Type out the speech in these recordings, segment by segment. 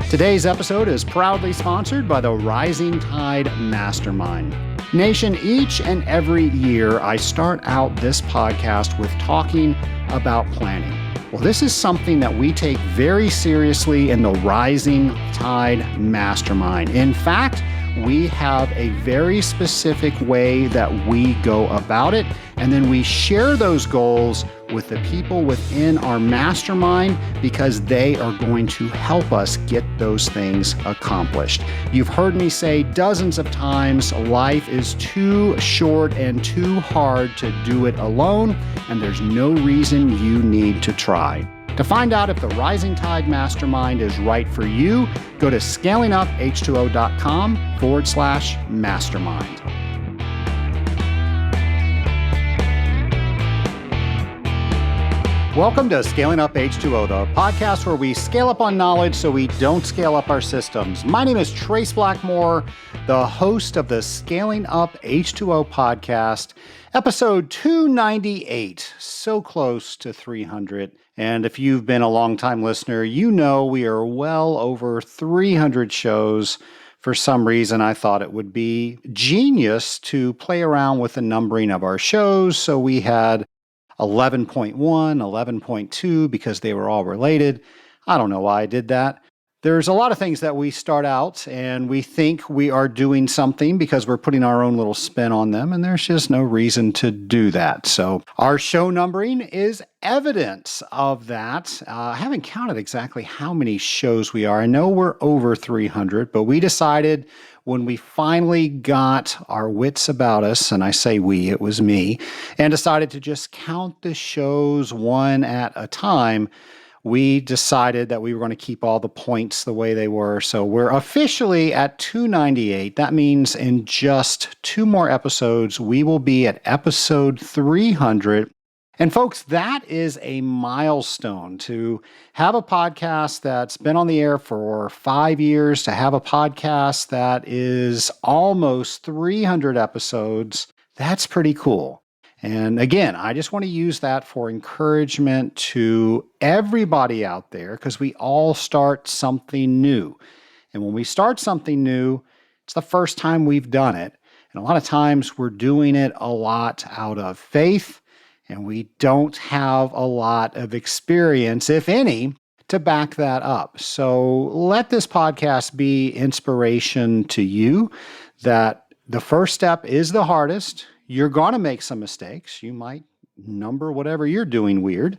Today's episode is proudly sponsored by the Rising Tide Mastermind. Nation, each and every year I start out this podcast with talking about planning. Well, this is something that we take very seriously in the Rising Tide Mastermind. In fact, we have a very specific way that we go about it, and then we share those goals with the people within our mastermind because they are going to help us get those things accomplished. You've heard me say dozens of times, life is too short and too hard to do it alone, and there's no reason you need to try. To find out if the Rising Tide Mastermind is right for you, go to scalinguph2o.com/mastermind. Welcome to Scaling Up H2O, the podcast where we scale up on knowledge so we don't scale up our systems. My name is Trace Blackmore, the host of the Scaling Up H2O podcast, episode 298, so close to 300. And if you've been a long-time listener, you know we are well over 300 shows. For some reason, I thought it would be genius to play around with the numbering of our shows. So we had 11.1, 11.2, because they were all related. I don't know why I did that. There's a lot of things that we start out and we think we are doing something because we're putting our own little spin on them, and there's just no reason to do that. So our show numbering is evidence of that. I haven't counted exactly how many shows we are. I know we're over 300, but we decided when we finally got our wits about us, and I say we, it was me, and decided to just count the shows one at a time, we decided that we were going to keep all the points the way they were. So we're officially at 298. That means in just 2 more episodes, we will be at episode 300. And folks, that is a milestone to have a podcast that's been on the air for 5 years, to have a podcast that is almost 300 episodes. That's pretty cool. And again, I just want to use that for encouragement to everybody out there because we all start something new. And when we start something new, it's the first time we've done it. And a lot of times we're doing it a lot out of faith, and we don't have a lot of experience, if any, to back that up. So let this podcast be inspiration to you that the first step is the hardest. You're going to make some mistakes. You might number whatever you're doing weird,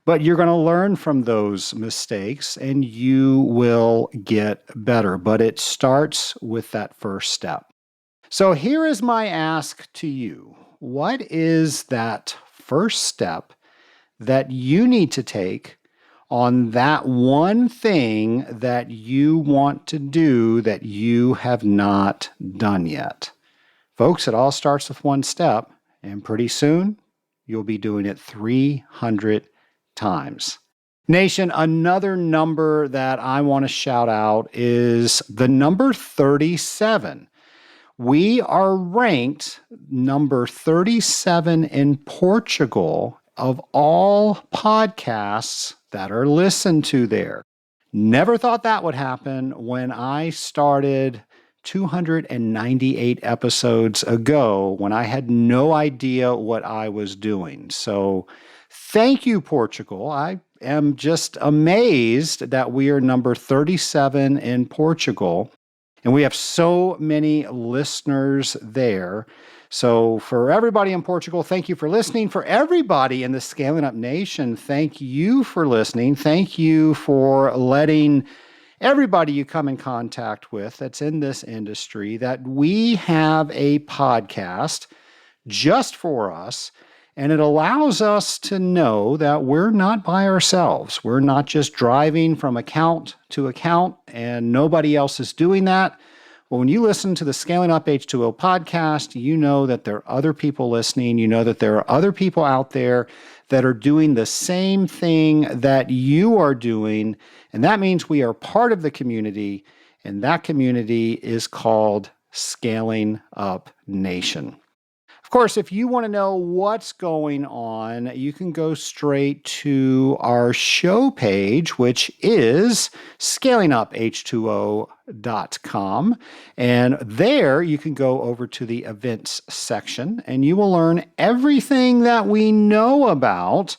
but you're going to learn from those mistakes and you will get better. But it starts with that first step. So here is my ask to you. What is that first step that you need to take on that one thing that you want to do that you have not done yet? Folks, it all starts with one step, and pretty soon you'll be doing it 300 times. Nation, another number that I want to shout out is the number 37. We are ranked number 37 in Portugal of all podcasts that are listened to there. Never thought that would happen when I started 298 episodes ago when I had no idea what I was doing. So thank you, Portugal. I am just amazed that we are number 37 in Portugal, and we have so many listeners there. So for everybody in Portugal, thank you for listening. For everybody in the Scaling Up Nation, thank you for listening. Thank you for letting everybody you come in contact with that's in this industry that we have a podcast just for us, and it allows us to know that we're not by ourselves. We're not just driving from account to account and nobody else is doing that. Well, when you listen to the Scaling Up H2O podcast, you know that there are other people listening. You know that there are other people out there that are doing the same thing that you are doing. And that means we are part of the community, and that community is called Scaling Up Nation. course, if you want to know what's going on, you can go straight to our show page, which is scalinguph2o.com. And there you can go over to the events section and you will learn everything that we know about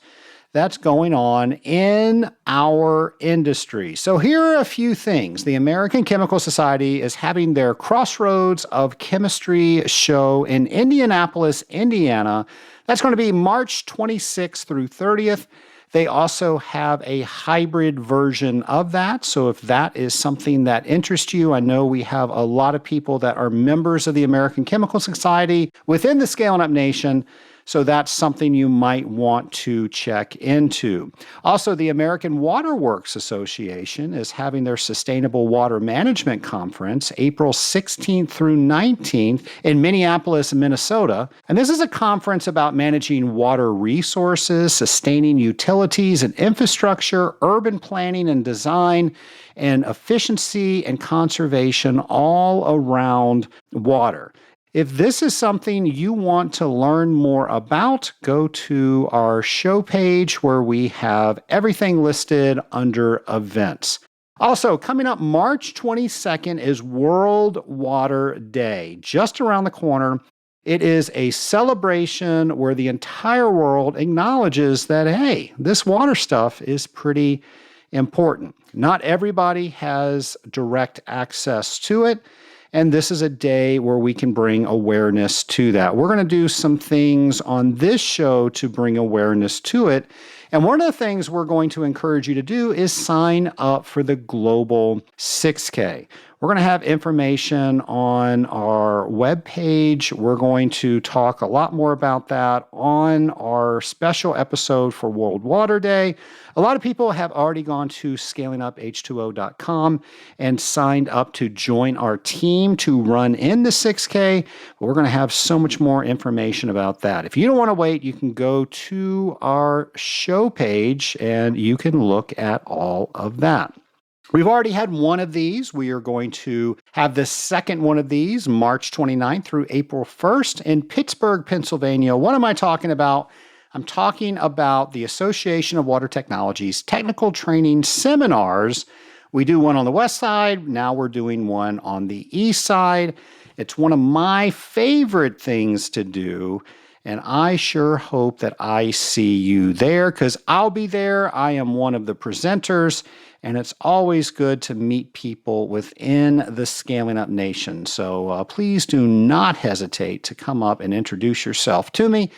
that's going on in our industry. So here are a few things. The American Chemical Society is having their Crossroads of Chemistry show in Indianapolis, Indiana. That's going to be March 26th through 30th. They also have a hybrid version of that. So if that is something that interests you, I know we have a lot of people that are members of the American Chemical Society within the Scaling Up Nation. So that's something you might want to check into. Also, the American Water Works Association is having their Sustainable Water Management Conference April 16th through 19th in Minneapolis, Minnesota. And this is a conference about managing water resources, sustaining utilities and infrastructure, urban planning and design, and efficiency and conservation all around water. If this is something you want to learn more about, go to our show page where we have everything listed under events. Also, coming up March 22nd is World Water Day, just around the corner. It is a celebration where the entire world acknowledges that, hey, this water stuff is pretty important. Not everybody has direct access to it. And this is a day where we can bring awareness to that. We're going to do some things on this show to bring awareness to it. And one of the things we're going to encourage you to do is sign up for the Global 6K. We're going to have information on our webpage. We're going to talk a lot more about that on our special episode for World Water Day. A lot of people have already gone to scalinguph2o.com and signed up to join our team to run in the 6K. We're going to have so much more information about that. If you don't want to wait, you can go to our show page and you can look at all of that. We've already had one of these. We are going to have the second one of these March 29th through April 1st in Pittsburgh, Pennsylvania. What am I talking about? I'm talking about the Association of Water Technologies Technical Training Seminars. We do one on the west side. Now we're doing one on the east side. It's one of my favorite things to do. And I sure hope that I see you there because I'll be there. I am one of the presenters. And it's always good to meet people within the Scaling Up Nation. So please do not hesitate to come up and introduce yourself to me.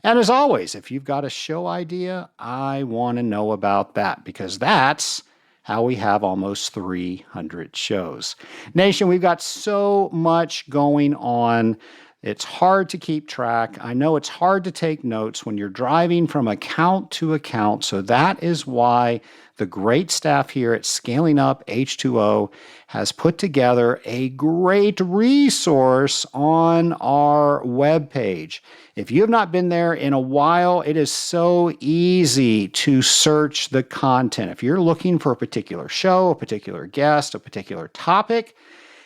And as always, if you've got a show idea, I want to know about that because that's how we have almost 300 shows. Nation, we've got so much going on. It's hard to keep track. I know it's hard to take notes when you're driving from account to account. So that is why the great staff here at Scaling Up H2O has put together a great resource on our webpage. If you have not been there in a while, it is so easy to search the content. If you're looking for a particular show, a particular guest, a particular topic,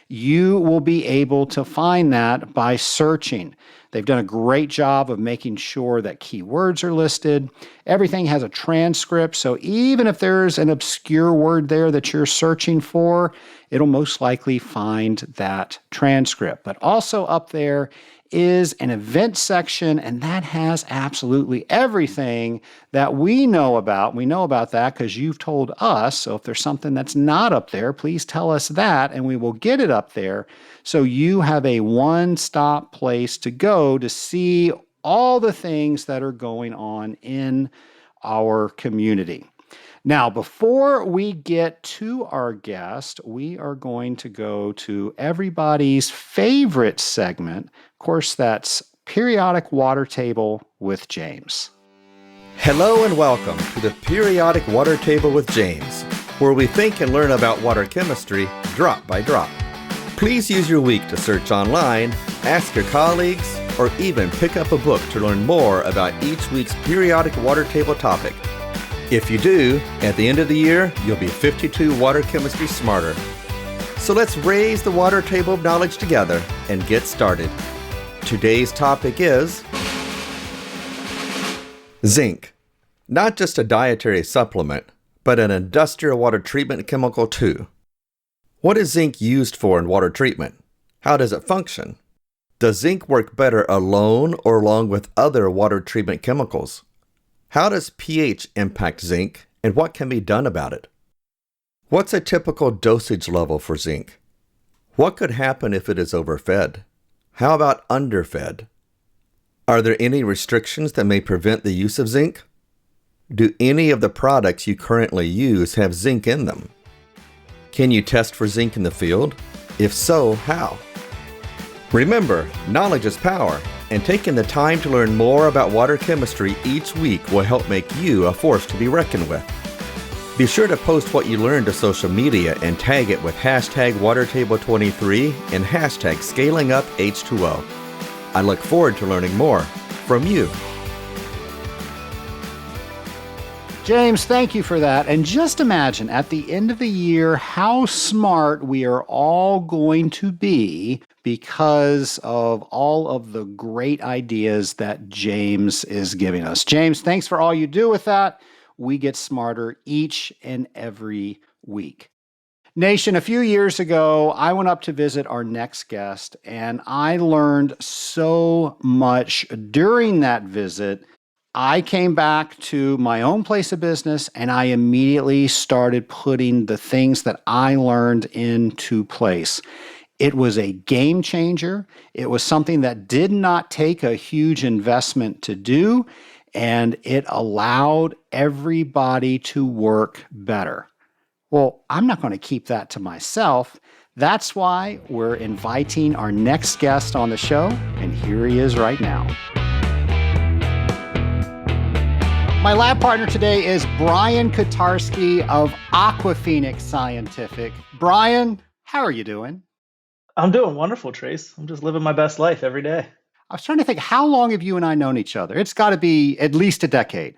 you will be able to find that by searching. They've done a great job of making sure that keywords are listed. Everything has a transcript, so even if there's an obscure word there that you're searching for, it'll most likely find that transcript. But also up there is an event section, and that has absolutely everything that we know about. We know about that because you've told us. So if there's something that's not up there, please tell us that, and we will get it up there. So you have a one-stop place to go to see all the things that are going on in our community. Now, before we get to our guest, we are going to go to everybody's favorite segment. Of course, that's Periodic Water Table with James. Hello and welcome to the Periodic Water Table with James, where we think and learn about water chemistry drop by drop. Please use your week to search online, ask your colleagues, or even pick up a book to learn more about each week's periodic water table topic. If you do, at the end of the year, you'll be 52 water chemistry smarter. So let's raise the water table of knowledge together and get started. Today's topic is zinc. Not just a dietary supplement, but an industrial water treatment chemical too. What is zinc used for in water treatment? How does it function? Does zinc work better alone or along with other water treatment chemicals? How does pH impact zinc, and what can be done about it? What's a typical dosage level for zinc? What could happen if it is overfed? How about underfed? Are there any restrictions that may prevent the use of zinc? Do any of the products you currently use have zinc in them? Can you test for zinc in the field? If so, how? Remember, knowledge is power, and taking the time to learn more about water chemistry each week will help make you a force to be reckoned with. Be sure to post what you learned to social media and tag it with hashtag WaterTable23 and hashtag ScalingUpH2O. I look forward to learning more from you. James, thank you for that. And just imagine at the end of the year how smart we are all going to be because of all of the great ideas that James is giving us. James, thanks for all you do with that. We get smarter each and every week. Nation, a few years ago, I went up to visit our next guest, and I learned so much during that visit. I came back to my own place of business, and I immediately started putting the things that I learned into place. It was a game changer. It was something that did not take a huge investment to do, and it allowed everybody to work better. Well, I'm not going to keep that to myself. That's why we're inviting our next guest on the show, and here he is right now. My lab partner today is Brian Katarski of AquaPhoenix Scientific. Brian, how are you doing? I'm doing wonderful, Trace. I'm just living my best life every day. I was trying to think, how long have you and I known each other? It's got to be at least a decade.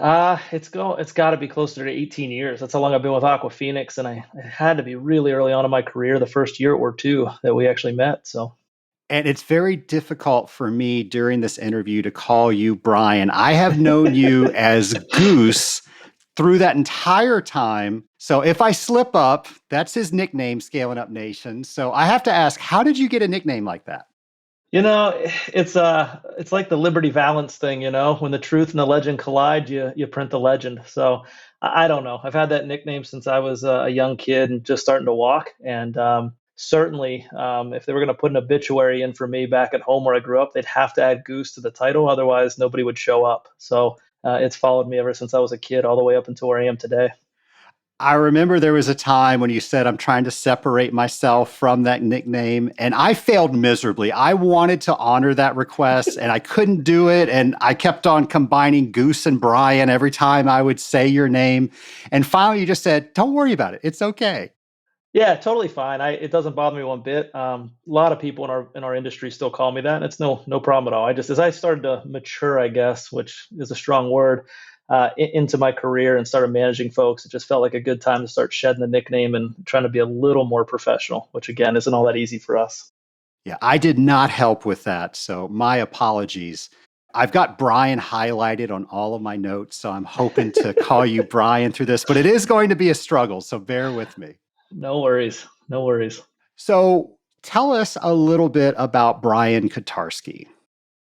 It's got to be closer to 18 years. That's how long I've been with AquaPhoenix, and it had to be really early on in my career, the first year or two that we actually met. And it's very difficult for me during this interview to call you Brian. I have known you as Goose through that entire time. So if I slip up, that's his nickname, Scaling Up Nation. So I have to ask, how did you get a nickname like that? You know, it's like the Liberty Valance thing. You know, when the truth and the legend collide, you print the legend. So I don't know. I've had that nickname since I was a young kid and just starting to walk. And certainly, if they were going to put an obituary in for me back at home where I grew up, they'd have to add Goose to the title. Otherwise, nobody would show up. So it's followed me ever since I was a kid, all the way up until where I am today. I remember there was a time when you said, I'm trying to separate myself from that nickname, and I failed miserably. I wanted to honor that request, and I couldn't do it, and I kept on combining Goose and Brian every time I would say your name. And finally, you just said, don't worry about it. It's okay. Yeah, totally fine. It doesn't bother me one bit. A lot of people in our industry still call me that, and it's no problem at all. As I started to mature, I guess, which is a strong word, into my career and started managing folks, it just felt like a good time to start shedding the nickname and trying to be a little more professional, which again isn't all that easy for us. Yeah, I did not help with that, so my apologies. I've got Brian highlighted on all of my notes, so I'm hoping to call you Brian through this, but it is going to be a struggle, so bear with me. No worries. No worries. So tell us a little bit about Brian Katarski.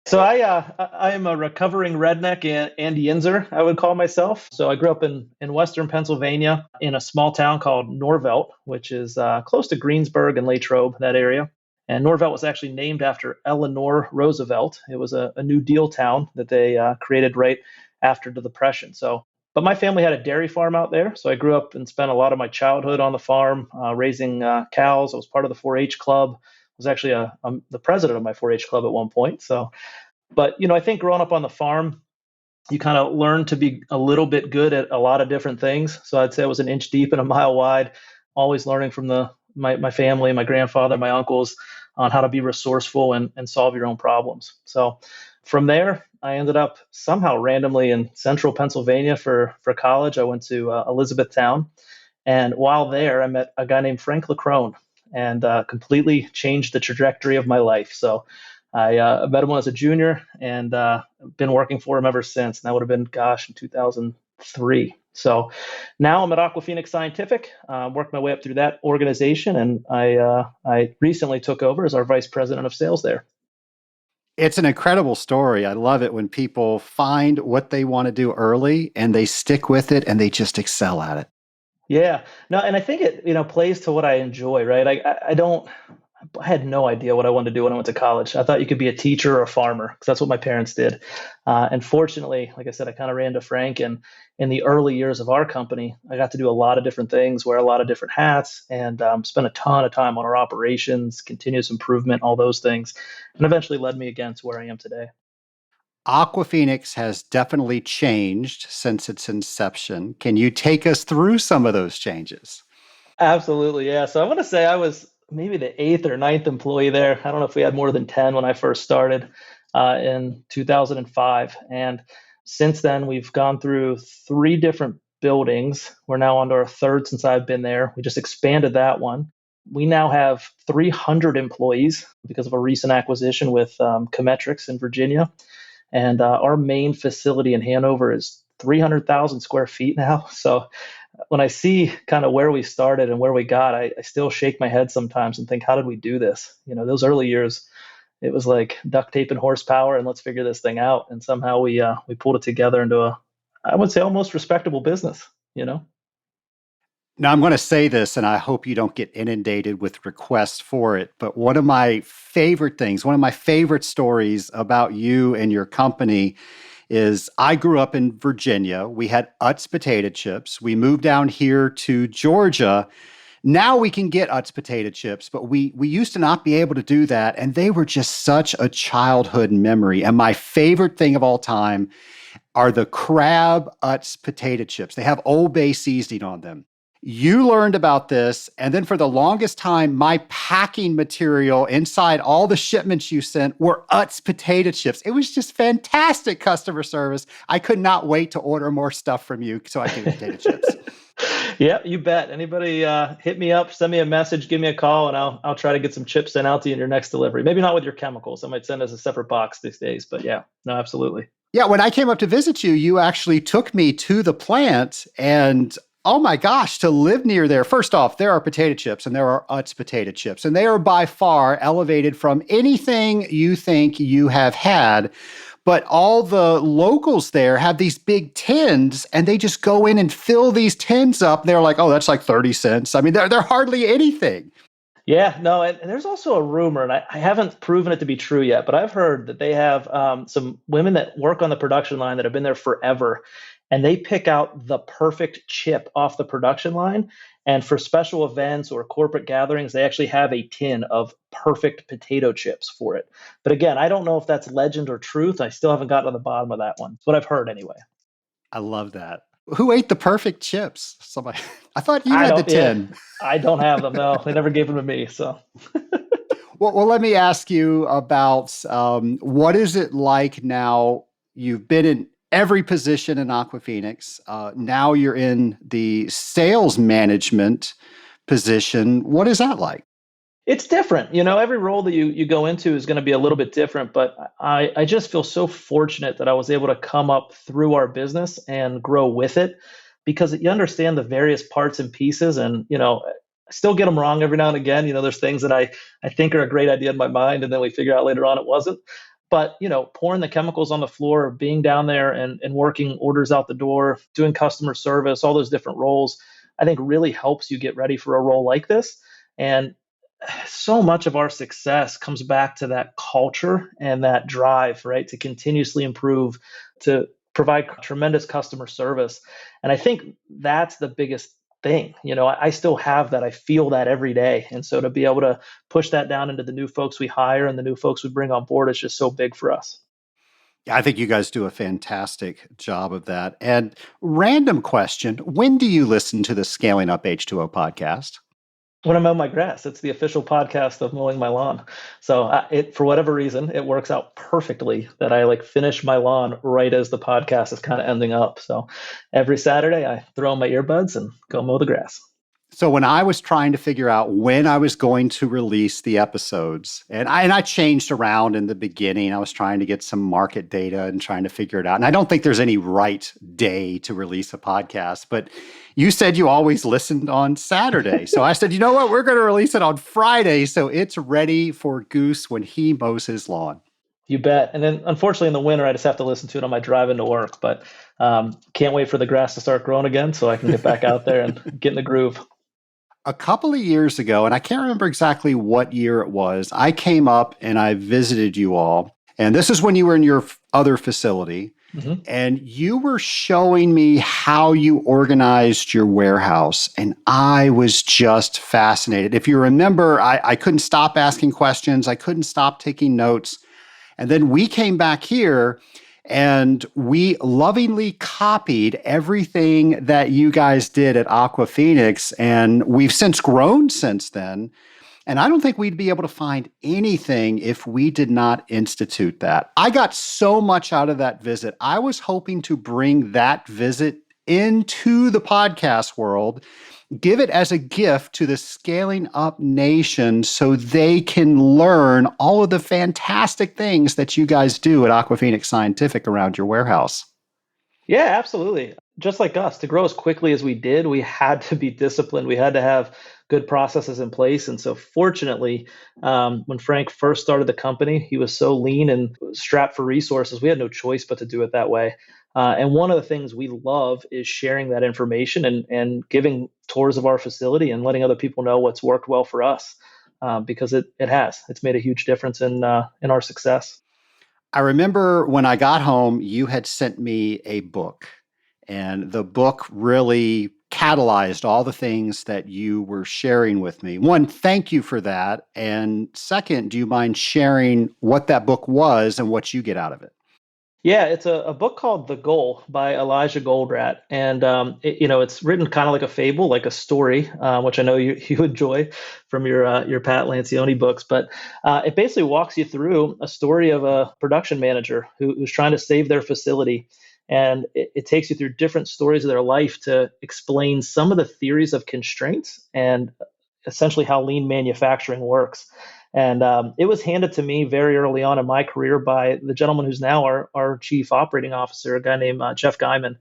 So I am a recovering redneck and Yinzer, I would call myself. So I grew up in Western Pennsylvania in a small town called Norvelt, which is close to Greensburg and Latrobe, that area. And Norvelt was actually named after Eleanor Roosevelt. It was a New Deal town that they created right after the Depression. But my family had a dairy farm out there. So I grew up and spent a lot of my childhood on the farm, raising cows. I was part of the 4-H club. Was actually the president of my 4-H club at one point. But I think growing up on the farm, you kind of learn to be a little bit good at a lot of different things. So I'd say I was an inch deep and a mile wide, always learning from my family, my grandfather, my uncles on how to be resourceful and solve your own problems. So from there, I ended up somehow randomly in central Pennsylvania for college. I went to Elizabethtown. And while there, I met a guy named Frank LaCrone, and completely changed the trajectory of my life. So I met him when I was a junior and been working for him ever since. And that would have been, in 2003. So now I'm at AquaPhoenix Scientific, worked my way up through that organization, and I recently took over as our vice president of sales there. It's an incredible story. I love it when people find what they want to do early and they stick with it and they just excel at it. Yeah, no, and I think it plays to what I enjoy, right? I had no idea what I wanted to do when I went to college. I thought you could be a teacher or a farmer because that's what my parents did. And fortunately, like I said, I kind of ran to Frank. And in the early years of our company, I got to do a lot of different things, wear a lot of different hats, and spend a ton of time on our operations, continuous improvement, all those things. And eventually led me again to where I am today. AquaPhoenix has definitely changed since its inception. Can you take us through some of those changes? Absolutely, yeah. So I want to say I was maybe the eighth or ninth employee there. I don't know if we had more than 10 when I first started in 2005. And since then, we've gone through three different buildings. We're now on to our third since I've been there. We just expanded that one. We now have 300 employees because of a recent acquisition with Chemetrix in Virginia. And our main facility in Hanover is 300,000 square feet now. So when I see kind of where we started and where we got, I still shake my head sometimes and think, how did we do this? Those early years, it was like duct tape and horsepower, and let's figure this thing out. And somehow we pulled it together into I would say, almost respectable business. Now, I'm going to say this, and I hope you don't get inundated with requests for it, but one of my favorite things, one of my favorite stories about you and your company is I grew up in Virginia. We had Utz potato chips. We moved down here to Georgia. Now we can get Utz potato chips, but we used to not be able to do that. And they were just such a childhood memory. And my favorite thing of all time are the crab Utz potato chips. They have Old Bay seasoning on them. You learned about this, and then for the longest time, my packing material inside all the shipments you sent were Utz potato chips. It was just fantastic customer service. I could not wait to order more stuff from you so I could get potato chips. Yeah, you bet. Anybody hit me up, send me a message, give me a call, and I'll try to get some chips sent out to you in your next delivery. Maybe not with your chemicals. I might send us a separate box these days, but yeah, no, absolutely. Yeah, when I came up to visit you, you actually took me to the plant, and oh my gosh, to live near there. First off, there are potato chips and there are Utz potato chips, and they are by far elevated from anything you think you have had. But all the locals there have these big tins, and they just go in and fill these tins up. They're like, oh, that's like 30 cents. I mean, they're hardly anything. Yeah, no, and there's also a rumor, and I haven't proven it to be true yet, but I've heard that they have some women that work on the production line that have been there forever, and they pick out the perfect chip off the production line. And for special events or corporate gatherings, they actually have a tin of perfect potato chips for it. But again, I don't know if that's legend or truth. I still haven't gotten to the bottom of that one. It's what I've heard anay. I love that. Who ate the perfect chips? Somebody. I thought you had the tin. Yeah, I don't have them. No, they never gave them to me. So. Well, let me ask you about what is it like now? You've been in every position in AquaPhoenix. Now you're in the sales management position. What is that like? It's different. Every role that you go into is going to be a little bit different, but I just feel so fortunate that I was able to come up through our business and grow with it, because you understand the various parts and pieces, and, I still get them wrong every now and again. There's things that I think are a great idea in my mind, and then we figure out later on it wasn't. But, pouring the chemicals on the floor, being down there and working orders out the door, doing customer service, all those different roles, I think really helps you get ready for a role like this. And so much of our success comes back to that culture and that drive, right? To continuously improve, to provide tremendous customer service. And I think that's the biggest thing. I still have that. I feel that every day. And so to be able to push that down into the new folks we hire and the new folks we bring on board is just so big for us. I think you guys do a fantastic job of that. And random question, when do you listen to the Scaling Up H2O podcast? When I mow my grass. It's the official podcast of mowing my lawn. So for whatever reason, it works out perfectly that I finish my lawn right as the podcast is kind of ending up. So every Saturday I throw on my earbuds and go mow the grass. So when I was trying to figure out when I was going to release the episodes, and I changed around in the beginning, I was trying to get some market data and trying to figure it out. And I don't think there's any right day to release a podcast, but you said you always listened on Saturday. So I said, you know what? We're going to release it on Friday, so it's ready for Goose when he mows his lawn. You bet. And then unfortunately in the winter, I just have to listen to it on my drive into work, but can't wait for the grass to start growing again so I can get back out there and get in the groove. A couple of years ago, and I can't remember exactly what year it was, I came up and I visited you all. And this is when you were in your other facility. Mhm. And you were showing me how you organized your warehouse. And I was just fascinated. If you remember, I couldn't stop asking questions. I couldn't stop taking notes. And then we came back here and we lovingly copied everything that you guys did at AquaPhoenix. And we've since grown since then. And I don't think we'd be able to find anything if we did not institute that. I got so much out of that visit. I was hoping to bring that visit into the podcast world, give it as a gift to the Scaling Up Nation so they can learn all of the fantastic things that you guys do at AquaPhoenix Scientific around your warehouse. Yeah, absolutely. Just like us, to grow as quickly as we did, we had to be disciplined. We had to have good processes in place. And so, fortunately, when Frank first started the company, he was so lean and strapped for resources. We had no choice but to do it that way. And one of the things we love is sharing that information and giving tours of our facility and letting other people know what's worked well for us, because it has. It's made a huge difference in our success. I remember when I got home, you had sent me a book, and the book really catalyzed all the things that you were sharing with me. One, thank you for that. And second, do you mind sharing what that book was and what you get out of it? Yeah, it's a book called The Goal by Elijah Goldratt, and it's written kind of like a fable, like a story, which I know you enjoy from your Pat Lancioni books. But it basically walks you through a story of a production manager who's trying to save their facility, and it takes you through different stories of their life to explain some of the theories of constraints and essentially how lean manufacturing works. And it was handed to me very early on in my career by the gentleman who's now our chief operating officer, a guy named Jeff Guyman.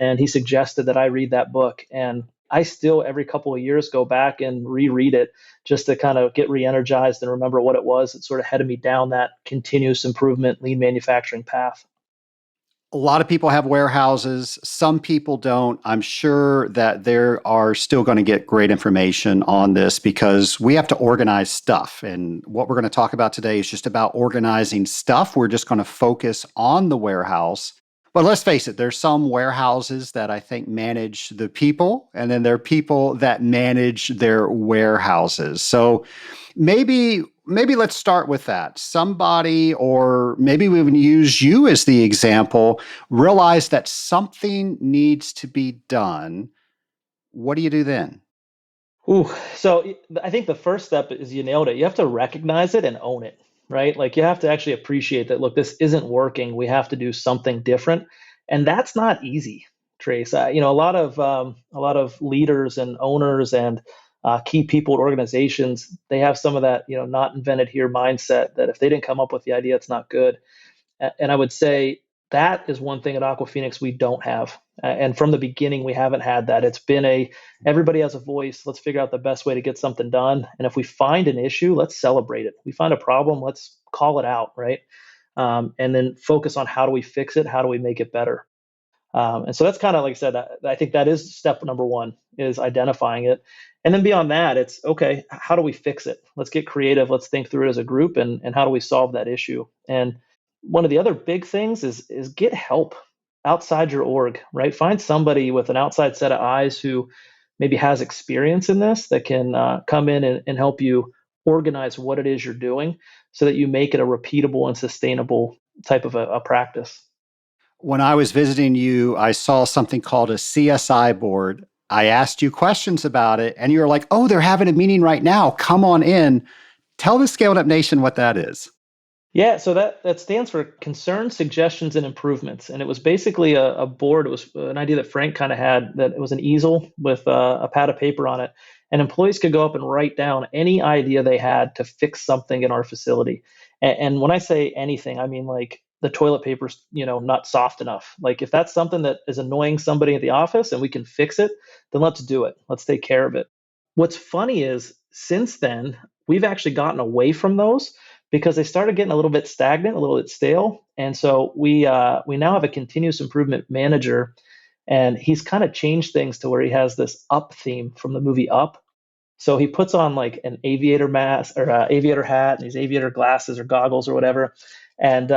And he suggested that I read that book. And I still, every couple of years, go back and reread it just to kind of get re-energized and remember what it was that sort of headed me down that continuous improvement, lean manufacturing path. A lot of people have warehouses. Some people don't. I'm sure that there are still going to get great information on this because we have to organize stuff. And what we're going to talk about today is just about organizing stuff. We're just going to focus on the warehouse. But let's face it, there's some warehouses that I think manage the people, and then there are people that manage their warehouses. So maybe let's start with that. Somebody, or maybe we would use you as the example, realize that something needs to be done. What do you do then? Ooh, so I think the first step is you nailed it. You have to recognize it and own it, right? Like you have to actually appreciate that, look, this isn't working. We have to do something different. And that's not easy, Trace. A lot of leaders and owners and key people at organizations, they have some of that, not invented here mindset that if they didn't come up with the idea, it's not good. And I would say that is one thing at AquaPhoenix we don't have. And from the beginning, we haven't had that. It's been everybody has a voice. Let's figure out the best way to get something done. And if we find an issue, let's celebrate it. We find a problem, let's call it out, right? And then focus on how do we fix it? How do we make it better? And so that's kind of like I said, I think that is step number one is identifying it. And then beyond that, it's okay, how do we fix it? Let's get creative. Let's think through it as a group and how do we solve that issue? And one of the other big things is get help outside your org, right? Find somebody with an outside set of eyes who maybe has experience in this that can come in and help you organize what it is you're doing so that you make it a repeatable and sustainable type of a practice. When I was visiting you, I saw something called a CSI board. I asked you questions about it, and you were like, oh, they're having a meeting right now. Come on in. Tell the Scaled Up Nation what that is. Yeah, so that stands for concerns, suggestions, and improvements. And it was basically a board. It was an idea that Frank kind of had, that it was an easel with a pad of paper on it. And employees could go up and write down any idea they had to fix something in our facility. And when I say anything, I mean like the toilet paper's, not soft enough. Like if that's something that is annoying somebody at the office and we can fix it, then let's do it. Let's take care of it. What's funny is since then, we've actually gotten away from those because they started getting a little bit stagnant, a little bit stale. And so we now have a continuous improvement manager, and he's kind of changed things to where he has this up theme from the movie Up. So he puts on like an aviator mask or aviator hat and these aviator glasses or goggles or whatever. And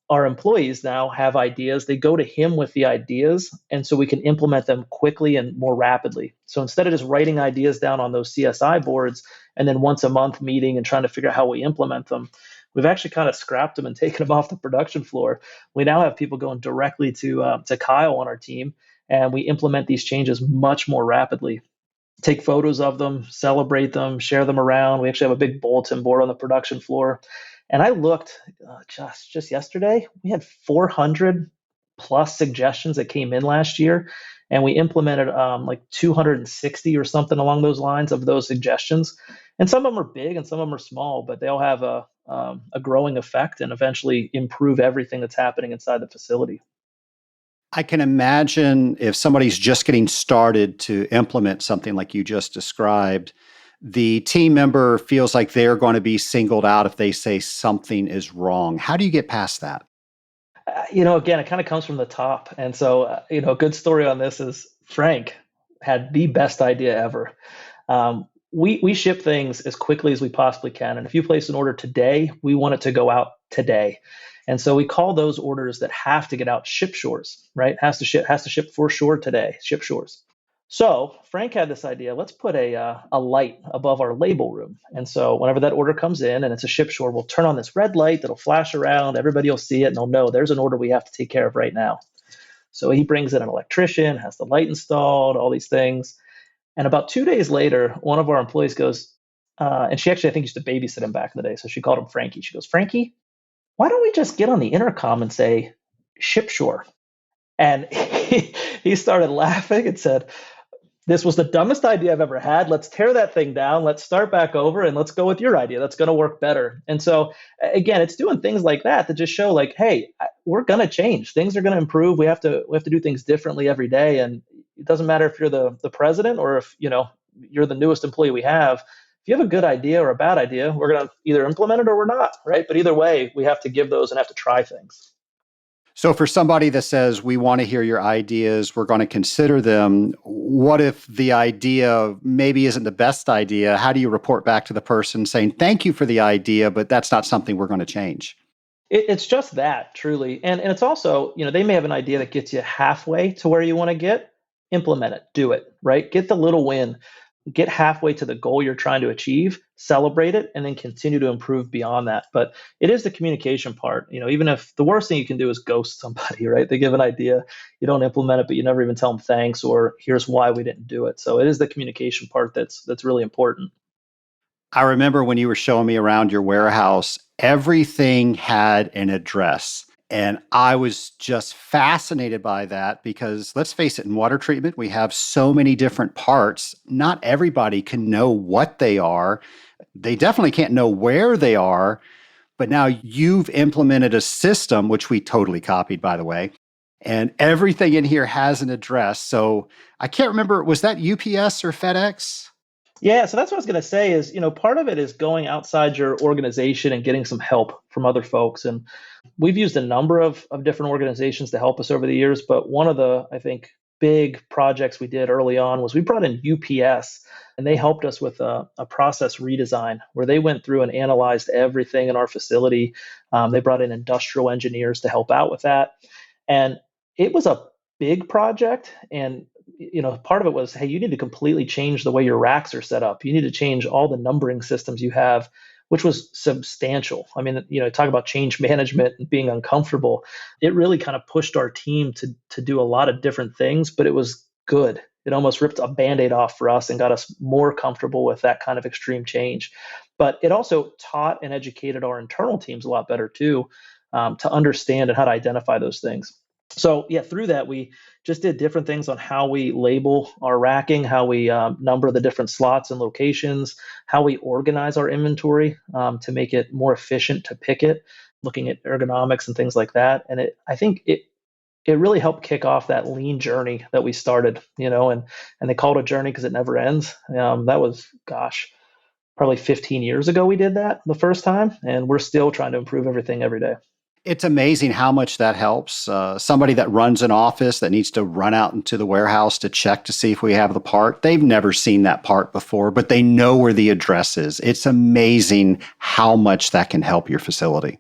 our employees now have ideas. They go to him with the ideas, and so we can implement them quickly and more rapidly. So instead of just writing ideas down on those CSI boards and then once a month meeting and trying to figure out how we implement them, we've actually kind of scrapped them and taken them off the production floor. We now have people going directly to Kyle on our team, and we implement these changes much more rapidly, take photos of them, celebrate them, share them around. We actually have a big bulletin board on the production floor. And I looked just yesterday, we had 400 plus suggestions that came in last year. And we implemented like 260 or something along those lines of those suggestions. And some of them are big and some of them are small, but they all have a growing effect and eventually improve everything that's happening inside the facility. I can imagine if somebody's just getting started to implement something like you just described, the team member feels like they're going to be singled out if they say something is wrong. How do you get past that? Again, it kind of comes from the top. And so, a good story on this is Frank had the best idea ever. We ship things as quickly as we possibly can. And if you place an order today, we want it to go out today. And so we call those orders that have to get out ship shores, right? Has to ship for shore today, ship shores. So Frank had this idea. Let's put a light above our label room. And so whenever that order comes in and it's a ship shore, we'll turn on this red light that'll flash around. Everybody will see it and they'll know there's an order we have to take care of right now. So he brings in an electrician, has the light installed, all these things. And about 2 days later, one of our employees goes, and she actually, I think, used to babysit him back in the day. So she called him Frankie. She goes, Frankie, why don't we just get on the intercom and say ship shore? And he started laughing and said, this was the dumbest idea I've ever had. Let's tear that thing down. Let's start back over and let's go with your idea. That's going to work better. And so, again, it's doing things like that just show like, hey, we're going to change. Things are going to improve. We have to do things differently every day. And it doesn't matter if you're the president or if, you're the newest employee we have. If you have a good idea or a bad idea, we're going to either implement it or we're not, right? But either way, we have to give those and have to try things. So, for somebody that says, we want to hear your ideas, we're going to consider them, what if the idea maybe isn't the best idea? How do you report back to the person saying, thank you for the idea, but that's not something we're going to change? It's just that, truly. And it's also, they may have an idea that gets you halfway to where you want to get, implement it, do it, right? Get the little win, get halfway to the goal you're trying to achieve, celebrate it, and then continue to improve beyond that. But it is the communication part. Even if the worst thing you can do is ghost somebody, right? They give an idea, you don't implement it, but you never even tell them thanks or here's why we didn't do it. So it is the communication part that's really important. I remember when you were showing me around your warehouse, everything had an address. And I was just fascinated by that because let's face it, in water treatment, we have so many different parts. Not everybody can know what they are. They definitely can't know where they are. But now you've implemented a system, which we totally copied, by the way, and everything in here has an address. So I can't remember, was that UPS or FedEx? Yeah, so that's what I was going to say is, part of it is going outside your organization and getting some help from other folks. And we've used a number of different organizations to help us over the years. But one of the, I think, big projects we did early on was we brought in UPS and they helped us with a process redesign where they went through and analyzed everything in our facility. They brought in industrial engineers to help out with that. And it was a big project. And part of it was, hey, you need to completely change the way your racks are set up. You need to change all the numbering systems you have, which was substantial. I mean, talk about change management and being uncomfortable. It really kind of pushed our team to do a lot of different things, but it was good. It almost ripped a Band-Aid off for us and got us more comfortable with that kind of extreme change. But it also taught and educated our internal teams a lot better too, to understand and how to identify those things. So yeah, through that, we just did different things on how we label our racking, how we number the different slots and locations, how we organize our inventory to make it more efficient to pick it, looking at ergonomics and things like that. And I think it really helped kick off that lean journey that we started, and they call it a journey because it never ends. That was, gosh, probably 15 years ago we did that the first time, and we're still trying to improve everything every day. It's amazing how much that helps. Somebody that runs an office that needs to run out into the warehouse to check to see if we have the part, they've never seen that part before, but they know where the address is. It's amazing how much that can help your facility.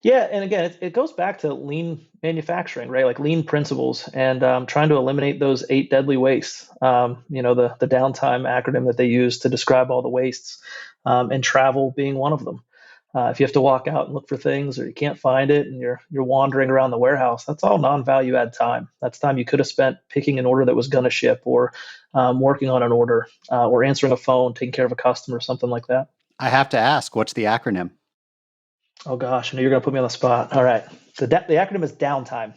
Yeah, and again, it goes back to lean manufacturing, right? Like lean principles, and trying to eliminate those 8 deadly wastes. The downtime acronym that they use to describe all the wastes, and travel being one of them. If you have to walk out and look for things, or you can't find it, and you're wandering around the warehouse, that's all non-value add time. That's time you could have spent picking an order that was going to ship, or working on an order, or answering a phone, taking care of a customer, something like that. I have to ask, what's the acronym? Oh gosh, I know you're going to put me on the spot. All right. The acronym is downtime.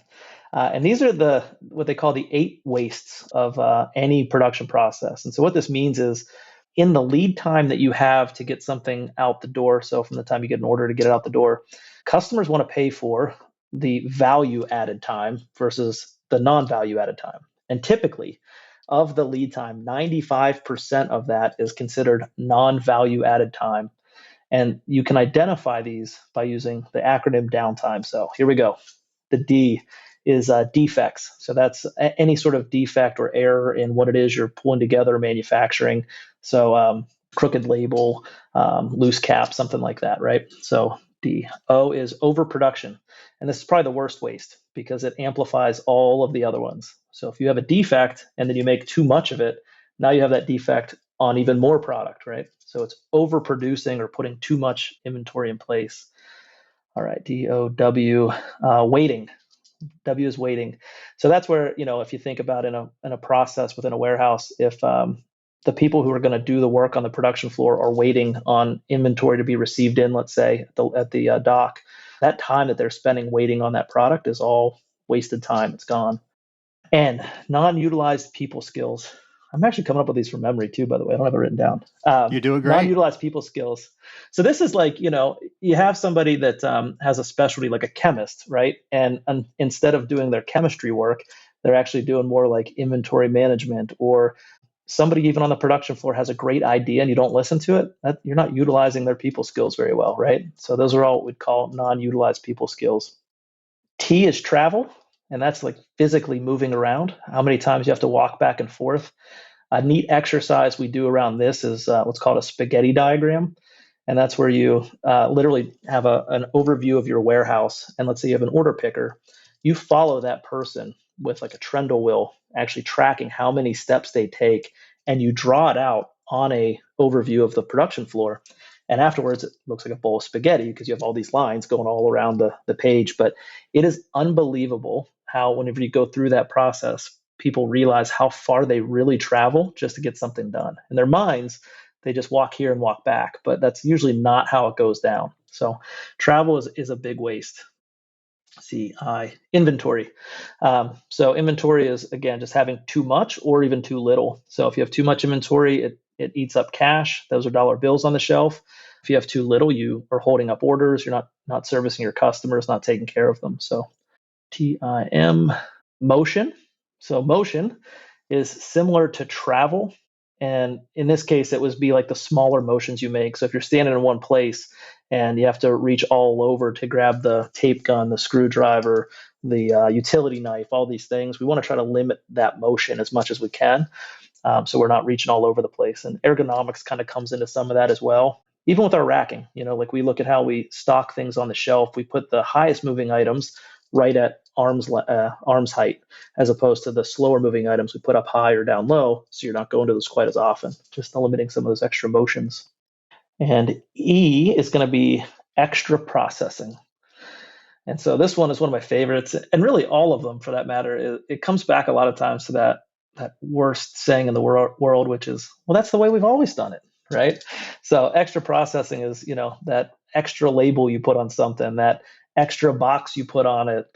And these are what they call the 8 wastes of any production process. And so what this means is, in the lead time that you have to get something out the door, so from the time you get an order to get it out the door, customers want to pay for the value added time versus the non-value added time. And typically, of the lead time, 95% of that is considered non-value added time. And you can identify these by using the acronym downtime. So here we go. The D is defects. So that's any sort of defect or error in what it is you're pulling together, manufacturing. So crooked label, loose cap, something like that, right? So D. O is overproduction. And this is probably the worst waste because it amplifies all of the other ones. So if you have a defect and then you make too much of it, now you have that defect on even more product, right? So it's overproducing or putting too much inventory in place. All right, DOW, waiting. W is waiting. So that's where, if you think about in a process within a warehouse, if the people who are going to do the work on the production floor are waiting on inventory to be received in, let's say at the dock, that time that they're spending waiting on that product is all wasted time. It's gone. And non-utilized people skills. I'm actually coming up with these from memory too, by the way. I don't have it written down. You're doing great. Non-utilized people skills. So this is like, you have somebody that has a specialty like a chemist, right? And instead of doing their chemistry work, they're actually doing more like inventory management, or somebody even on the production floor has a great idea and you don't listen to it. You're not utilizing their people skills very well, right? So those are all what we'd call non-utilized people skills. T is travel. And that's like physically moving around, how many times you have to walk back and forth. A neat exercise we do around this is what's called a spaghetti diagram. And that's where you literally have an overview of your warehouse. And let's say you have an order picker. You follow that person with like a trundle wheel, actually tracking how many steps they take. And you draw it out on a overview of the production floor. And afterwards, it looks like a bowl of spaghetti because you have all these lines going all around the page. But it is unbelievable how whenever you go through that process, people realize how far they really travel just to get something done. In their minds, they just walk here and walk back, but that's usually not how it goes down. So travel is a big waste. Inventory. So inventory is, again, just having too much or even too little. So if you have too much inventory, it eats up cash. Those are dollar bills on the shelf. If you have too little, you are holding up orders. You're not servicing your customers, not taking care of them. So TIM, motion. So motion is similar to travel. And in this case, it would be like the smaller motions you make. So if you're standing in one place and you have to reach all over to grab the tape gun, the screwdriver, the utility knife, all these things, we want to try to limit that motion as much as we can. So we're not reaching all over the place. And ergonomics kind of comes into some of that as well. Even with our racking, like we look at how we stock things on the shelf, we put the highest moving items right at arm's height, as opposed to the slower moving items we put up high or down low, so you're not going to those quite as often, just eliminating some of those extra motions. And E is going to be extra processing. And so this one is one of my favorites, and really all of them for that matter. It comes back a lot of times to that worst saying in the world, which is, well, that's the way we've always done it, right? So extra processing is, that extra label you put on something, that extra box you put on it,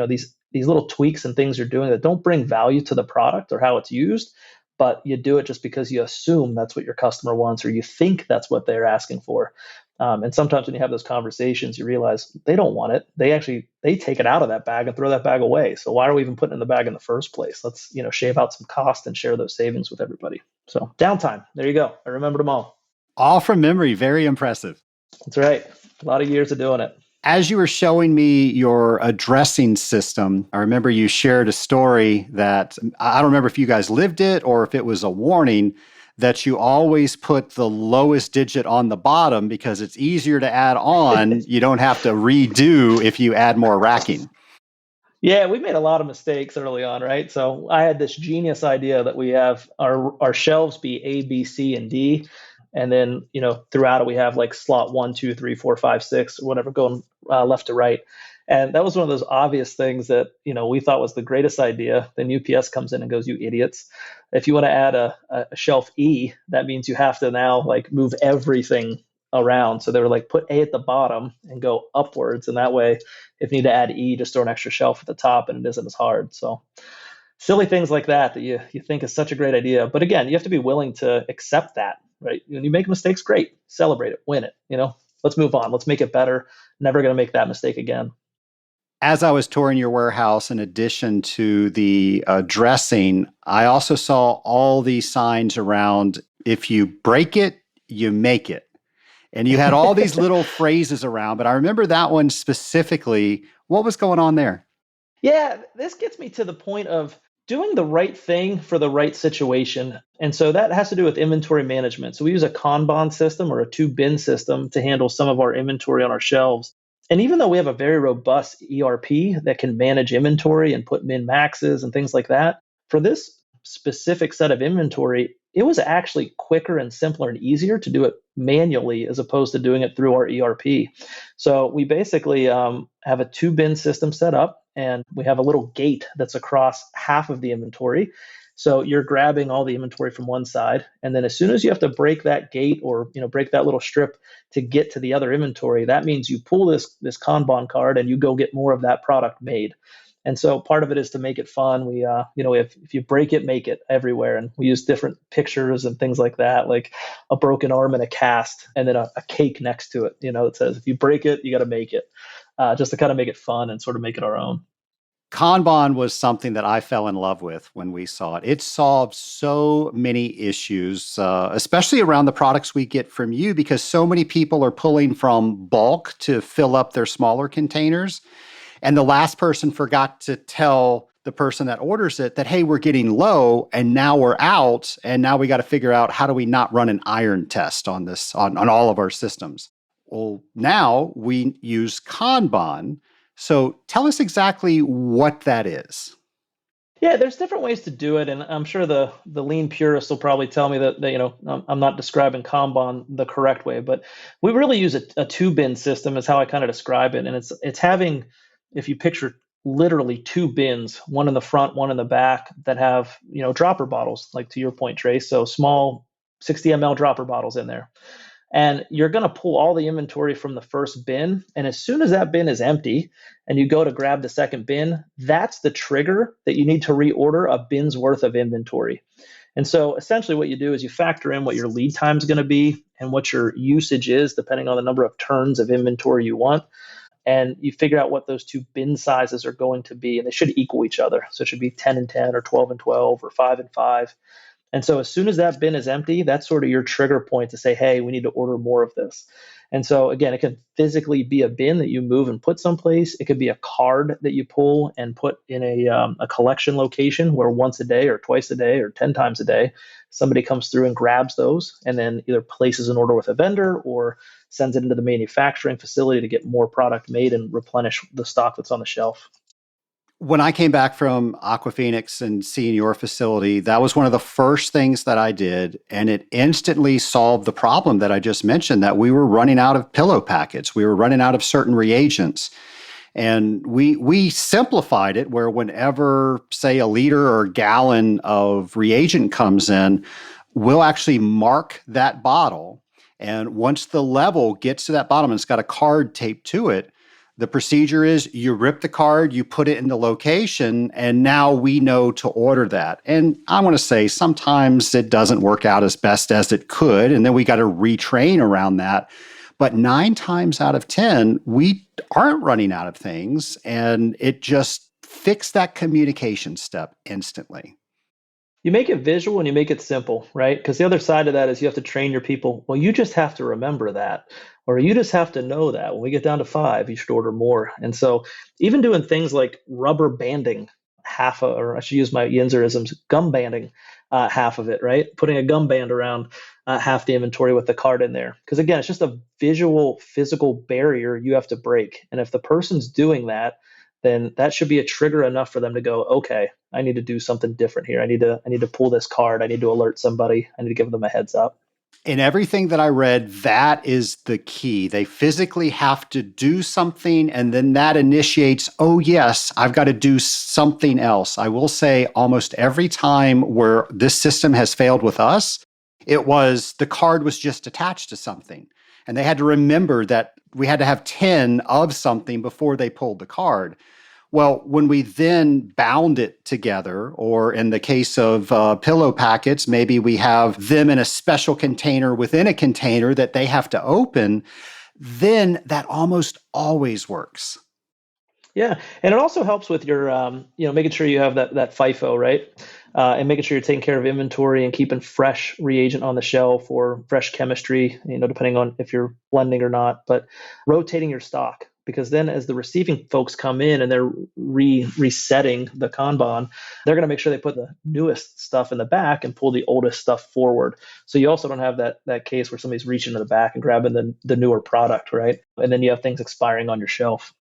these little tweaks and things you're doing that don't bring value to the product or how it's used, but you do it just because you assume that's what your customer wants or you think that's what they're asking for. And sometimes when you have those conversations, you realize they don't want it. They take it out of that bag and throw that bag away. So why are we even putting it in the bag in the first place? Let's, shave out some cost and share those savings with everybody. So downtime, there you go. I remembered them all. All from memory. Very impressive. That's right. A lot of years of doing it. As you were showing me your addressing system, I remember you shared a story that I don't remember if you guys lived it or if it was a warning that you always put the lowest digit on the bottom because it's easier to add on. You don't have to redo if you add more racking. Yeah, we made a lot of mistakes early on, right? So I had this genius idea that we have our shelves be A, B, C, and D. And then, throughout it, we have like slot 1, 2, 3, 4, 5, 6, or whatever, going left to right. And that was one of those obvious things that, we thought was the greatest idea. Then UPS comes in and goes, "You idiots. If you want to add a shelf E, that means you have to now like move everything around." So they were like, put A at the bottom and go upwards. And that way, if you need to add E, just throw an extra shelf at the top and it isn't as hard. So silly things like that you think is such a great idea. But again, you have to be willing to accept that, right? When you make mistakes, great. Celebrate it, win it, let's move on. Let's make it better. Never going to make that mistake again. As I was touring your warehouse, in addition to the dressing, I also saw all these signs around, if you break it, you make it. And you had all these little phrases around, but I remember that one specifically. What was going on there? Yeah, this gets me to the point of doing the right thing for the right situation. And so that has to do with inventory management. So we use a Kanban system or a 2-bin system to handle some of our inventory on our shelves. And even though we have a very robust ERP that can manage inventory and put min maxes and things like that, for this specific set of inventory, it was actually quicker and simpler and easier to do it manually as opposed to doing it through our ERP. So we basically have a 2-bin system set up, and we have a little gate that's across half of the inventory. So you're grabbing all the inventory from one side, and then as soon as you have to break that gate or break that little strip to get to the other inventory, that means you pull this Kanban card and you go get more of that product made. And so part of it is to make it fun. We if you break it, make it everywhere, and we use different pictures and things like that, like a broken arm and a cast, and then a cake next to it. It says if you break it, you got to make it, just to kind of make it fun and sort of make it our own. Kanban was something that I fell in love with when we saw it. It solved so many issues, especially around the products we get from you, because so many people are pulling from bulk to fill up their smaller containers. And the last person forgot to tell the person that orders it that, hey, we're getting low and now we're out. And now we got to figure out, how do we not run an iron test on this, on all of our systems? Well, now we use Kanban. So tell us exactly what that is. Yeah, there's different ways to do it, and I'm sure the lean purists will probably tell me that I'm not describing Kanban the correct way, but we really use a 2-bin system is how I kind of describe it, and it's having, if you picture literally 2 bins, one in the front, one in the back, that have dropper bottles, like to your point, Trace, so small 60 ml dropper bottles in there. And you're going to pull all the inventory from the first bin. And as soon as that bin is empty and you go to grab the second bin, that's the trigger that you need to reorder a bin's worth of inventory. And so essentially what you do is you factor in what your lead time is going to be and what your usage is, depending on the number of turns of inventory you want. And you figure out what those 2 bin sizes are going to be. And they should equal each other. So it should be 10 and 10 or 12 and 12 or 5 and 5. And so as soon as that bin is empty, that's sort of your trigger point to say, hey, we need to order more of this. And so again, it can physically be a bin that you move and put someplace. It could be a card that you pull and put in a collection location where once a day or twice a day or 10 times a day, somebody comes through and grabs those and then either places an order with a vendor or sends it into the manufacturing facility to get more product made and replenish the stock that's on the shelf. When I came back from AquaPhoenix and seeing your facility, that was one of the first things that I did. And it instantly solved the problem that I just mentioned, that we were running out of pillow packets. We were running out of certain reagents. And we simplified it where whenever, say, a liter or a gallon of reagent comes in, we'll actually mark that bottle. And once the level gets to that bottom and it's got a card taped to it, the procedure is you rip the card, you put it in the location, and now we know to order that. And I want to say sometimes it doesn't work out as best as it could, and then we got to retrain around that. But 9 times out of 10, we aren't running out of things, and it just fixed that communication step instantly. You make it visual and you make it simple, right? Because the other side of that is you have to train your people. Well, you just have to remember that, or you just have to know that when we get down to 5, you should order more. And so, even doing things like rubber banding or I should use my Yinzerisms, gum banding half of it, right? Putting a gum band around half the inventory with the card in there. Because again, it's just a visual, physical barrier you have to break. And if the person's doing that, then that should be a trigger enough for them to go, okay, I need to do something different here. I need to pull this card. I need to alert somebody. I need to give them a heads up. In everything that I read, that is the key. They physically have to do something, and then that initiates, oh, yes, I've got to do something else. I will say almost every time where this system has failed with us, it was the card was just attached to something. And they had to remember that we had to have 10 of something before they pulled the card. Well, when we then bound it together, or in the case of pillow packets, maybe we have them in a special container within a container that they have to open, then that almost always works. Yeah, and it also helps with your, making sure you have that FIFO, right? And making sure you're taking care of inventory and keeping fresh reagent on the shelf or fresh chemistry, depending on if you're blending or not. But rotating your stock, because then as the receiving folks come in and they're resetting the Kanban, they're going to make sure they put the newest stuff in the back and pull the oldest stuff forward. So you also don't have that case where somebody's reaching to the back and grabbing the newer product, right? And then you have things expiring on your shelf.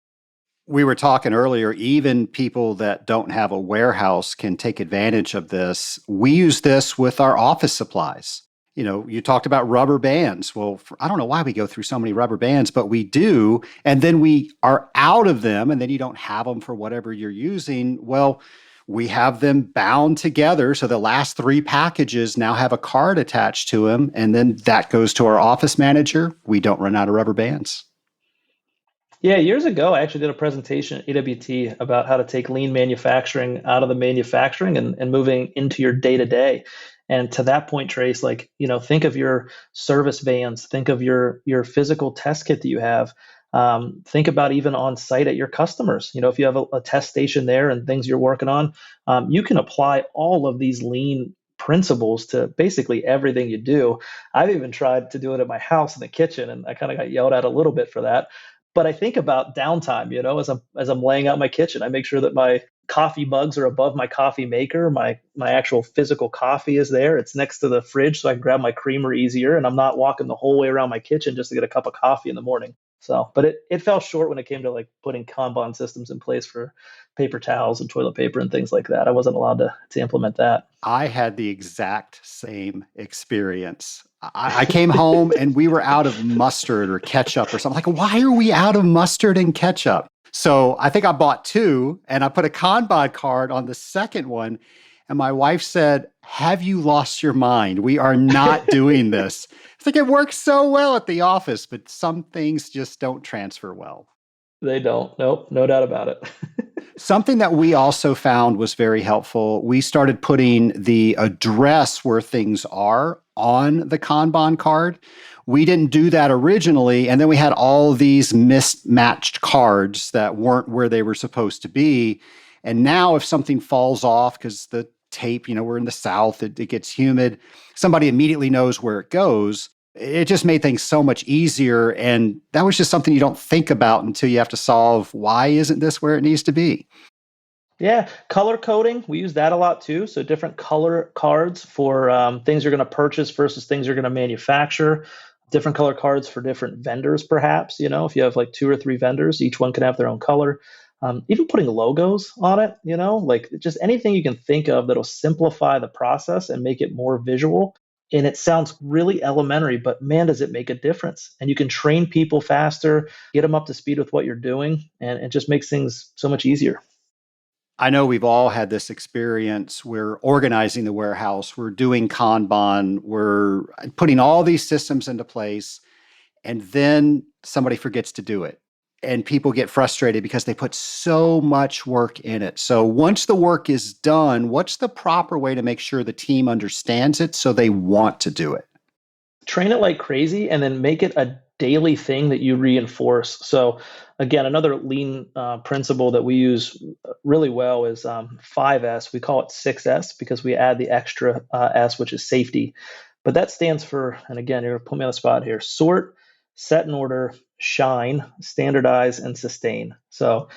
We were talking earlier, even people that don't have a warehouse can take advantage of this. We use this with our office supplies. You talked about rubber bands. Well, I don't know why we go through so many rubber bands, but we do. And then we are out of them, and then you don't have them for whatever you're using. Well, we have them bound together. So the last 3 packages now have a card attached to them. And then that goes to our office manager. We don't run out of rubber bands. Yeah, years ago, I actually did a presentation at AWT about how to take lean manufacturing out of the manufacturing and moving into your day-to-day. And to that point, Trace, think of your service vans, think of your physical test kit that you have. Think about even on site at your customers. If you have a test station there and things you're working on, you can apply all of these lean principles to basically everything you do. I've even tried to do it at my house in the kitchen, and I kind of got yelled at a little bit for that. But I think about downtime, as I'm laying out my kitchen. I make sure that my coffee mugs are above my coffee maker. My actual physical coffee is there. It's next to the fridge, so I can grab my creamer easier, and I'm not walking the whole way around my kitchen just to get a cup of coffee in the morning. So, but it fell short when it came to putting Kanban systems in place for paper towels and toilet paper and things like that. I wasn't allowed to implement that. I had the exact same experience. I came home and we were out of mustard or ketchup or something. Why are we out of mustard and ketchup? So I think I bought 2 and I put a Kanban card on the second one. And my wife said, have you lost your mind? We are not doing this. It works so well at the office, but some things just don't transfer well. They don't. Nope, no doubt about it. Something that we also found was very helpful. We started putting the address where things are on the Kanban card. We didn't do that originally, and then we had all these mismatched cards that weren't where they were supposed to be. And now if something falls off because the tape, we're in the South, it gets humid, somebody immediately knows where it goes. It just made things so much easier. And that was just something you don't think about until you have to solve, why isn't this where it needs to be? Yeah, color coding, we use that a lot too. So different color cards for things you're going to purchase versus things you're going to manufacture. Different color cards for different vendors, perhaps. If you have 2 or 3 vendors, each one can have their own color. Even putting logos on it, just anything you can think of that'll simplify the process and make it more visual. And it sounds really elementary, but man, does it make a difference. And you can train people faster, get them up to speed with what you're doing, and it just makes things so much easier. I know we've all had this experience. We're organizing the warehouse, we're doing Kanban, we're putting all these systems into place, and then somebody forgets to do it. And people get frustrated because they put so much work in it. So once the work is done, what's the proper way to make sure the team understands it so they want to do it? Train it like crazy and then make it a daily thing that you reinforce. So again, another lean principle that we use really well is 5S. We call it 6S because we add the extra S, which is safety. But that stands for, and again, you're going to put me on the spot here: sort, set in order, shine, standardize, and sustain. So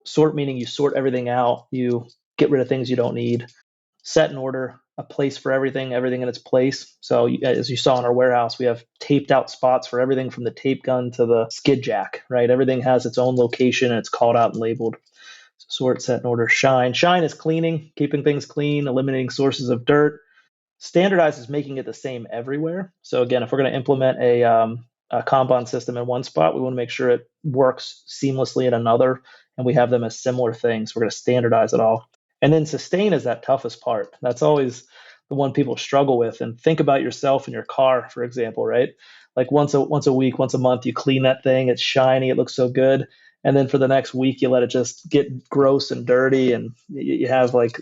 sort meaning you sort everything out, you get rid of things you don't need. Set in order, a place for everything, everything in its place. So as you saw in our warehouse, we have taped out spots for everything from the tape gun to the skid jack, right? Everything has its own location and it's called out and labeled. Sort, set in order, shine. Shine is cleaning, keeping things clean, eliminating sources of dirt. Standardize is making it the same everywhere. So again, if we're going to implement a Kanban system in one spot, we want to make sure it works seamlessly in another, and we have them as similar things. We're going to standardize it all. And then sustain is that toughest part. That's always the one people struggle with. And think about yourself in your car, for example, right? Like once a week, once a month, you clean that thing. It's shiny. It looks so good. And then for the next week, you let it just get gross and dirty, and you have like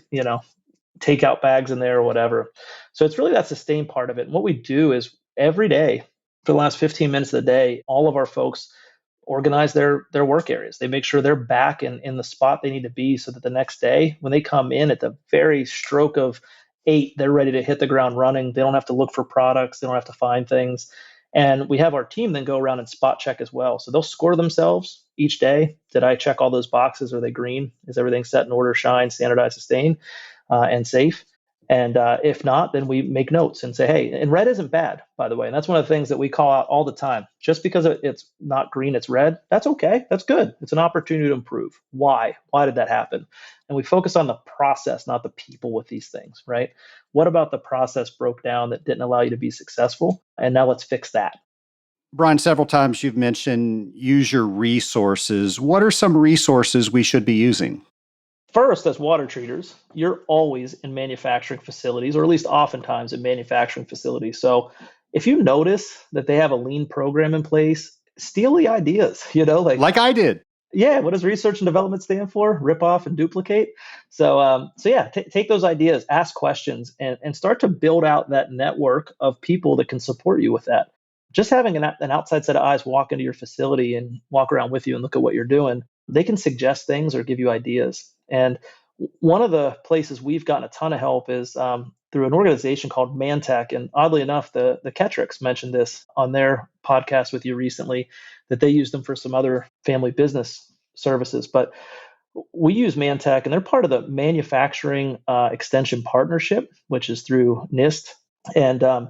takeout bags in there or whatever. So it's really that sustain part of it. And what we do is every day for the last 15 minutes of the day, all of our folks organize their work areas. They make sure they're back in the spot they need to be so that the next day when they come in at the very stroke of 8, they're ready to hit the ground running. They don't have to look for products. They don't have to find things. And we have our team then go around and spot check as well. So they'll score themselves each day. Did I check all those boxes? Are they green? Is everything set in order, shine, standardize, sustain, and safe? And if not, then we make notes and say, hey, and red isn't bad, by the way. And that's one of the things that we call out all the time. Just because it's not green, it's red. That's okay. That's good. It's an opportunity to improve. Why? Why did that happen? And we focus on the process, not the people with these things, right? What about the process broke down that didn't allow you to be successful? And now let's fix that. Brian, several times you've mentioned use your resources. What are some resources we should be using? First, as water treaters, you're always in manufacturing facilities, or at least oftentimes in manufacturing facilities. So if you notice that they have a lean program in place, steal the ideas, Like I did. yeah, what does research and development stand for? Rip off and duplicate. So yeah, take those ideas, ask questions, and start to build out that network of people that can support you with that. Just having an outside set of eyes walk into your facility and walk around with you and look at what you're doing, they can suggest things or give you ideas. And one of the places we've gotten a ton of help is through an organization called Mantech. And oddly enough, the Ketricks mentioned this on their podcast with you recently, that they use them for some other family business services. But we use Mantech, and they're part of the Manufacturing Extension Partnership, which is through NIST. And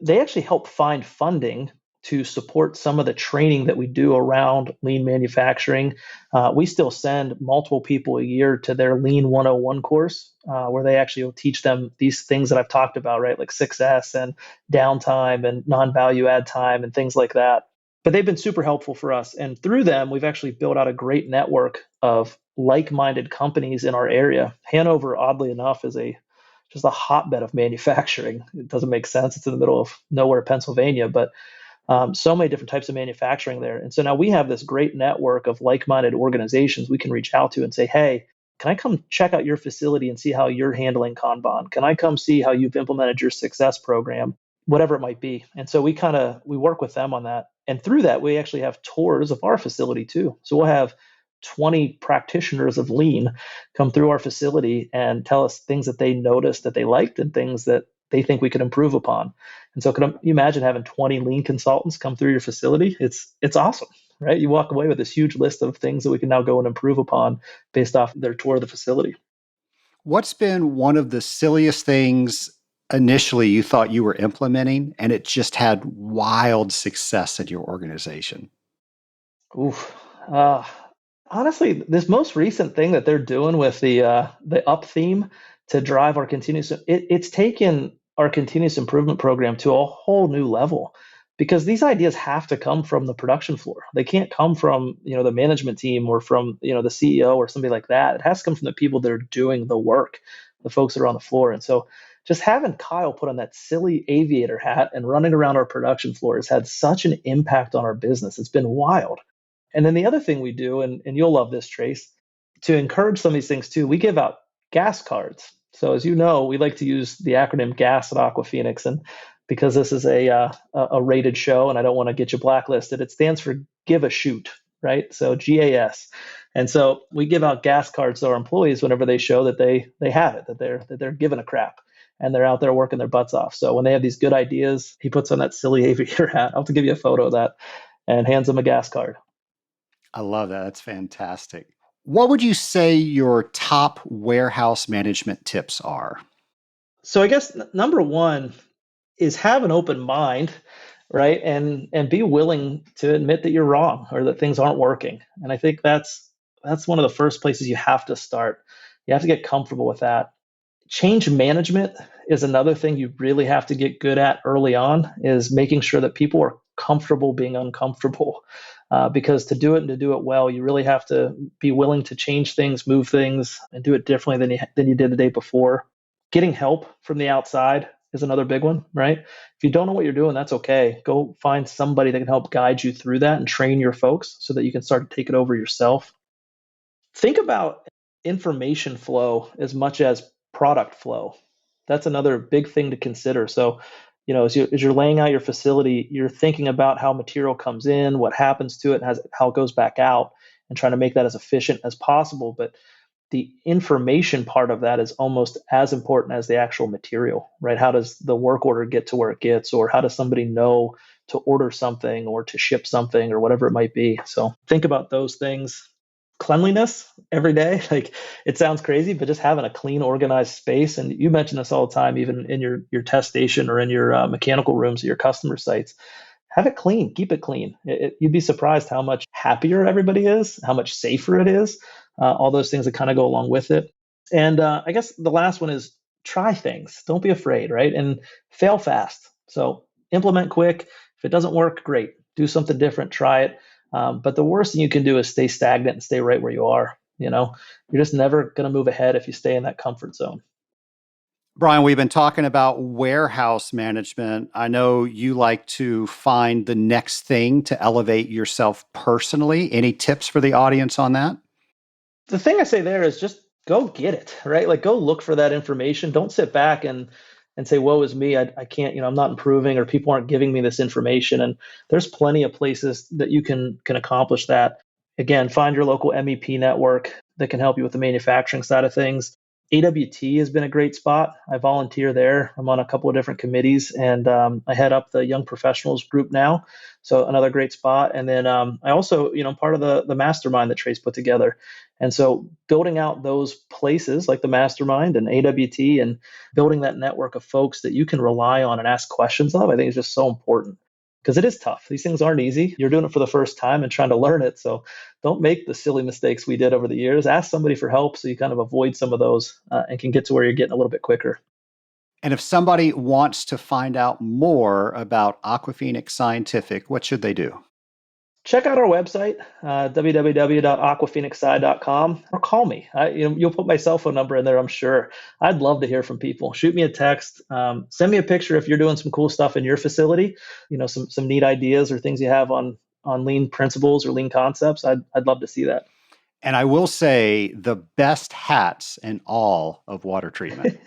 they actually help find funding to support some of the training that we do around lean manufacturing. We still send multiple people a year to their Lean 101 course, where they actually will teach them these things that I've talked about, right? Like 6S and downtime and non-value add time and things like that. But they've been super helpful for us. And through them, we've actually built out a great network of like-minded companies in our area. Hanover, oddly enough, is just a hotbed of manufacturing. It doesn't make sense. It's in the middle of nowhere, Pennsylvania, but so many different types of manufacturing there. And so now we have this great network of like-minded organizations we can reach out to and say, hey, can I come check out your facility and see how you're handling Kanban? Can I come see how you've implemented your success program? Whatever it might be. And so we work with them on that. And through that, we actually have tours of our facility too. So we'll have 20 practitioners of lean come through our facility and tell us things that they noticed that they liked and things that they think we could improve upon. And so can you imagine having 20 lean consultants come through your facility? It's awesome, right? You walk away with this huge list of things that we can now go and improve upon based off their tour of the facility. What's been one of the silliest things initially you thought you were implementing and it just had wild success in your organization? Oof. Honestly, this most recent thing that they're doing with the up theme to drive our it's taken our continuous improvement program to a whole new level. because these ideas have to come from the production floor. They can't come from, the management team or from, the CEO or somebody like that. It has to come from the people that are doing the work, the folks that are on the floor. And so just having Kyle put on that silly aviator hat and running around our production floor has had such an impact on our business. It's been wild. And then the other thing we do, and you'll love this, Trace, to encourage some of these things too, we give out gas cards. So as you know, we like to use the acronym GAS at AquaPhoenix. And because this is a rated show and I don't want to get you blacklisted, it stands for give a shoot, right? So GAS. And so we give out gas cards to our employees whenever they show that they have it, that they're giving a crap and they're out there working their butts off. So when they have these good ideas, he puts on that silly aviator hat. I'll have to give you a photo of that and hands them a gas card. I love that. That's fantastic. What would you say your top warehouse management tips are? So I guess number one is have an open mind, right? And be willing to admit that you're wrong or that things aren't working. And I think that's one of the first places you have to start. You have to get comfortable with that. Change management is another thing you really have to get good at early on, is making sure that people are comfortable being uncomfortable. Because to do it and to do it well, you really have to be willing to change things, move things, and do it differently than you did the day before. Getting help from the outside is another big one, right? If you don't know what you're doing, that's okay. Go find somebody that can help guide you through that and train your folks so that you can start to take it over yourself. Think about information flow as much as product flow. That's another big thing to consider. So, as you're laying out your facility, you're thinking about how material comes in, what happens to it, and how it goes back out, and trying to make that as efficient as possible. But the information part of that is almost as important as the actual material, right? How does the work order get to where it gets, or how does somebody know to order something or to ship something or whatever it might be? So think about those things. Cleanliness every day, like, it sounds crazy, but just having a clean, organized space. And you mention this all the time, even in your test station or in your mechanical rooms at your customer sites. Have it clean, keep it clean. You'd be surprised how much happier everybody is, how much safer it is, all those things that kind of go along with it. And I guess the last one is try things. Don't be afraid, right? And fail fast. So implement quick. If it doesn't work, great. Do something different, try it. But the worst thing you can do is stay stagnant and stay right where you are. You're just never going to move ahead if you stay in that comfort zone. Brian, we've been talking about warehouse management. I know you like to find the next thing to elevate yourself personally. Any tips for the audience on that? The thing I say there is just go get it, right? Like, go look for that information. Don't sit back and say, woe is me, I can't, I'm not improving, or people aren't giving me this information. And there's plenty of places that you can accomplish that. Again, find your local MEP network that can help you with the manufacturing side of things. AWT has been a great spot. I volunteer there. I'm on a couple of different committees, and I head up the young professionals group now. So another great spot. And then I also, part of the mastermind that Trace put together. And so building out those places like the mastermind and AWT, and building that network of folks that you can rely on and ask questions of, I think is just so important. Because it is tough. These things aren't easy. You're doing it for the first time and trying to learn it. So don't make the silly mistakes we did over the years. Ask somebody for help so you kind of avoid some of those and can get to where you're getting a little bit quicker. And if somebody wants to find out more about AquaPhoenix Scientific, what should they do? Check out our website, www.aquaphoenixsci.com, or call me. You'll put my cell phone number in there, I'm sure. I'd love to hear from people. Shoot me a text. Send me a picture if you're doing some cool stuff in your facility. Some neat ideas or things you have on lean principles or lean concepts. I'd love to see that. And I will say, the best hats in all of water treatment.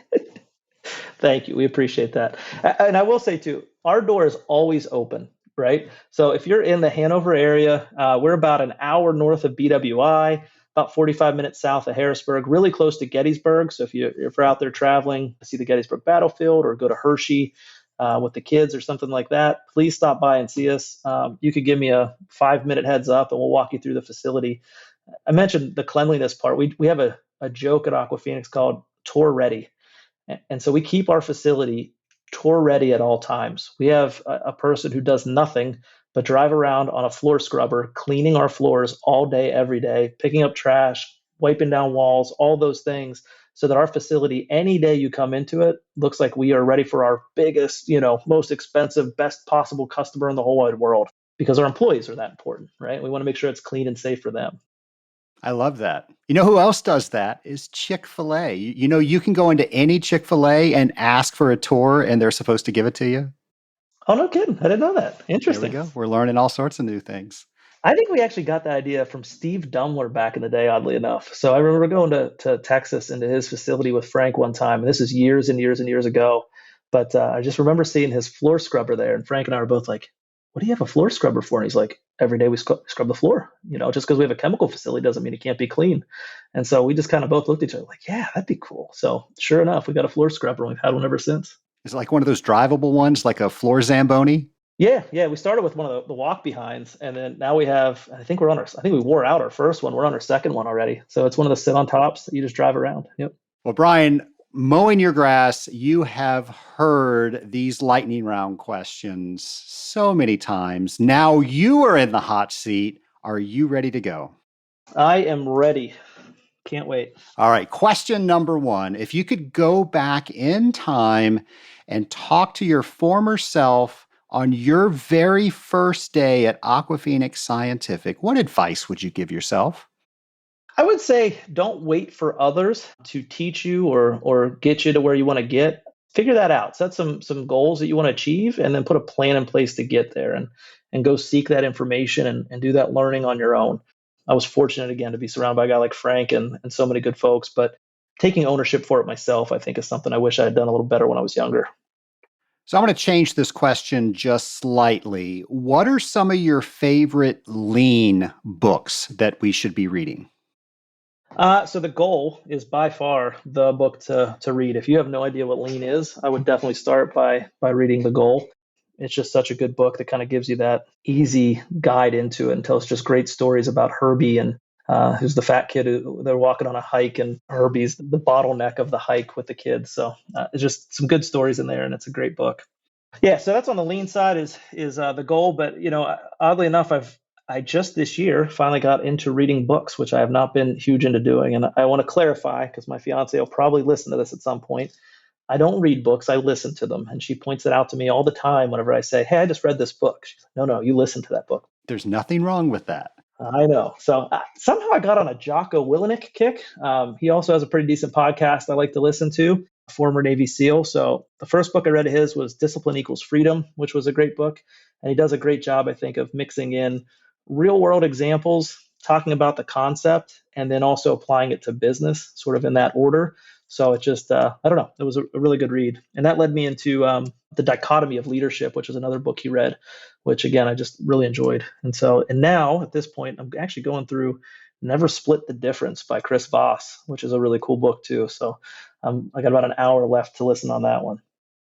Thank you. We appreciate that. And I will say too, our door is always open. Right. So if you're in the Hanover area, we're about an hour north of BWI, about 45 minutes south of Harrisburg, really close to Gettysburg. So if you're out there traveling to see the Gettysburg battlefield or go to Hershey with the kids or something like that, please stop by and see us. You could give me a 5-minute heads up and we'll walk you through the facility. I mentioned the cleanliness part. We have a joke at AquaPhoenix called Tour Ready. And so we keep our facility tour ready at all times. We have a person who does nothing but drive around on a floor scrubber, cleaning our floors all day, every day, picking up trash, wiping down walls, all those things, so that our facility, any day you come into it, looks like we are ready for our biggest, most expensive, best possible customer in the whole wide world, because our employees are that important, right? We want to make sure it's clean and safe for them. I love that. You know who else does that is Chick-fil-A. You can go into any Chick-fil-A and ask for a tour, and they're supposed to give it to you. Oh, no kidding. I didn't know that. There we Interesting. go. We're learning all sorts of new things. I think we actually got the idea from Steve Dumler back in the day, oddly enough. So I remember going to Texas into his facility with Frank one time, and this is years and years and years ago. But I just remember seeing his floor scrubber there, and Frank and I were both like, "What do you have a floor scrubber for?" And he's like, "Every day we scrub the floor. Just because we have a chemical facility doesn't mean it can't be clean." And so we just kind of both looked at each other like, "Yeah, that'd be cool." So sure enough, we got a floor scrubber, and we've had one ever since. Is it like one of those drivable ones, like a floor Zamboni? Yeah. We started with one of the walk behinds, and then now we have. I think we wore out our first one. We're on our second one already. So it's one of the sit on tops that you just drive around. Yep. Well, Brian, mowing your grass, you have heard these lightning round questions so many times. Now you are in the hot seat. Are you ready to go? I am ready. Can't wait. All right. Question number one. If you could go back in time and talk to your former self on your very first day at AquaPhoenix Scientific, what advice would you give yourself? I would say don't wait for others to teach you or get you to where you want to get. Figure that out. Set some goals that you want to achieve, and then put a plan in place to get there, and go seek that information and do that learning on your own. I was fortunate again to be surrounded by a guy like Frank and so many good folks, but taking ownership for it myself, I think, is something I wish I had done a little better when I was younger. So I'm going to change this question just slightly. What are some of your favorite lean books that we should be reading? So the goal is by far the book to read. If you have no idea what lean is, I would definitely start by reading The Goal. It's just such a good book that kind of gives you that easy guide into it and tells just great stories about Herbie and who's the fat kid who they're walking on a hike, and Herbie's the bottleneck of the hike with the kids. So it's just some good stories in there, and it's a great book. Yeah, so that's on the lean side is The Goal. But oddly enough, I just this year finally got into reading books, which I have not been huge into doing. And I want to clarify, because my fiance will probably listen to this at some point. I don't read books, I listen to them. And she points it out to me all the time whenever I say, "Hey, I just read this book." She's like, "No, you listen to that book." There's nothing wrong with that. I know. So somehow I got on a Jocko Willenick kick. He also has a pretty decent podcast I like to listen to, former Navy SEAL. So the first book I read of his was Discipline Equals Freedom, which was a great book. And he does a great job, I think, of mixing in real world examples, talking about the concept, and then also applying it to business, sort of in that order. So it just, I don't know, it was a really good read. And that led me into The Dichotomy of Leadership, which is another book he read, which again, I just really enjoyed. And now at this point, I'm actually going through Never Split the Difference by Chris Voss, which is a really cool book too. So I got about an hour left to listen on that one.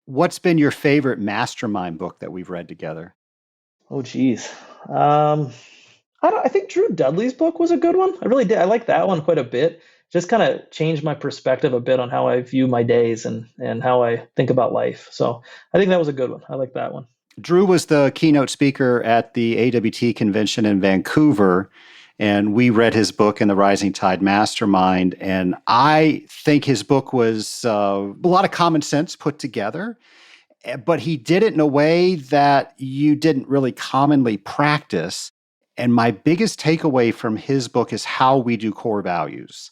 What's been your favorite mastermind book that we've read together? Oh, geez. I think Drew Dudley's book was a good one. I really did. I like that one quite a bit. Just kind of changed my perspective a bit on how I view my days and how I think about life. So I think that was a good one. I like that one. Drew was the keynote speaker at the AWT convention in Vancouver, and we read his book in the Rising Tide Mastermind. And I think his book was a lot of common sense put together, but he did it in a way that you didn't really commonly practice. And my biggest takeaway from his book is how we do core values.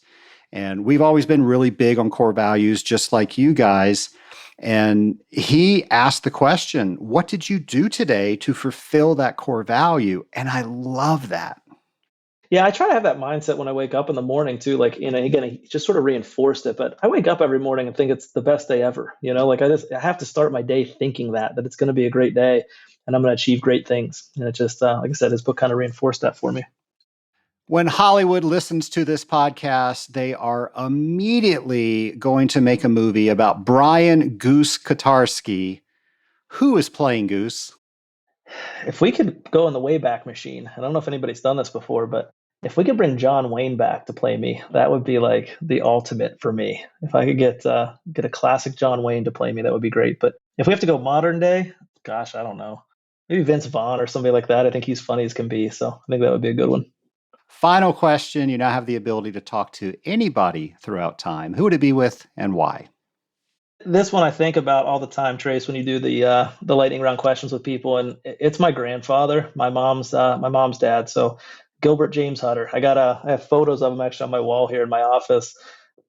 And we've always been really big on core values, just like you guys. And he asked the question, what did you do today to fulfill that core value? And I love that. Yeah, I try to have that mindset when I wake up in the morning too. Like, again, he just sort of reinforced it, but I wake up every morning and think it's the best day ever. Like I have to start my day thinking that it's going to be a great day and I'm going to achieve great things. And it just, like I said, his book kind of reinforced that for me. When Hollywood listens to this podcast, they are immediately going to make a movie about Brian Goose Katarski. Who is playing Goose? If we could go in the Wayback Machine, I don't know if anybody's done this before, but if we could bring John Wayne back to play me, that would be like the ultimate for me. If I could get a classic John Wayne to play me, that would be great. But if we have to go modern day, gosh, I don't know. Maybe Vince Vaughn or somebody like that. I think he's funny as can be. So I think that would be a good one. Final question. You now have the ability to talk to anybody throughout time. Who would it be with and why? This one I think about all the time, Trace, when you do the lightning round questions with people, and it's my grandfather, my mom's dad. So Gilbert James Hutter. I have photos of him actually on my wall here in my office.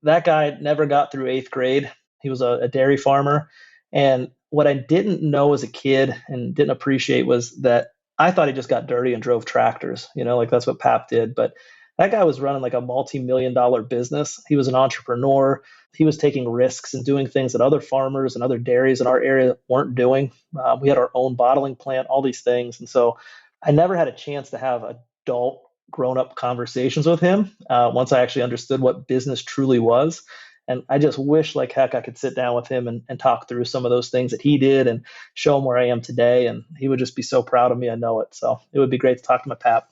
That guy never got through eighth grade. He was a dairy farmer, and what I didn't know as a kid and didn't appreciate was that I thought he just got dirty and drove tractors. Like that's what Pap did, but that guy was running like a multi-million-dollar business. He was an entrepreneur. He was taking risks and doing things that other farmers and other dairies in our area weren't doing. We had our own bottling plant, all these things. And so I never had a chance to have adult, grown up conversations with him once I actually understood what business truly was. And I just wish like heck I could sit down with him and talk through some of those things that he did and show him where I am today. And he would just be so proud of me. I know it. So it would be great to talk to my pap.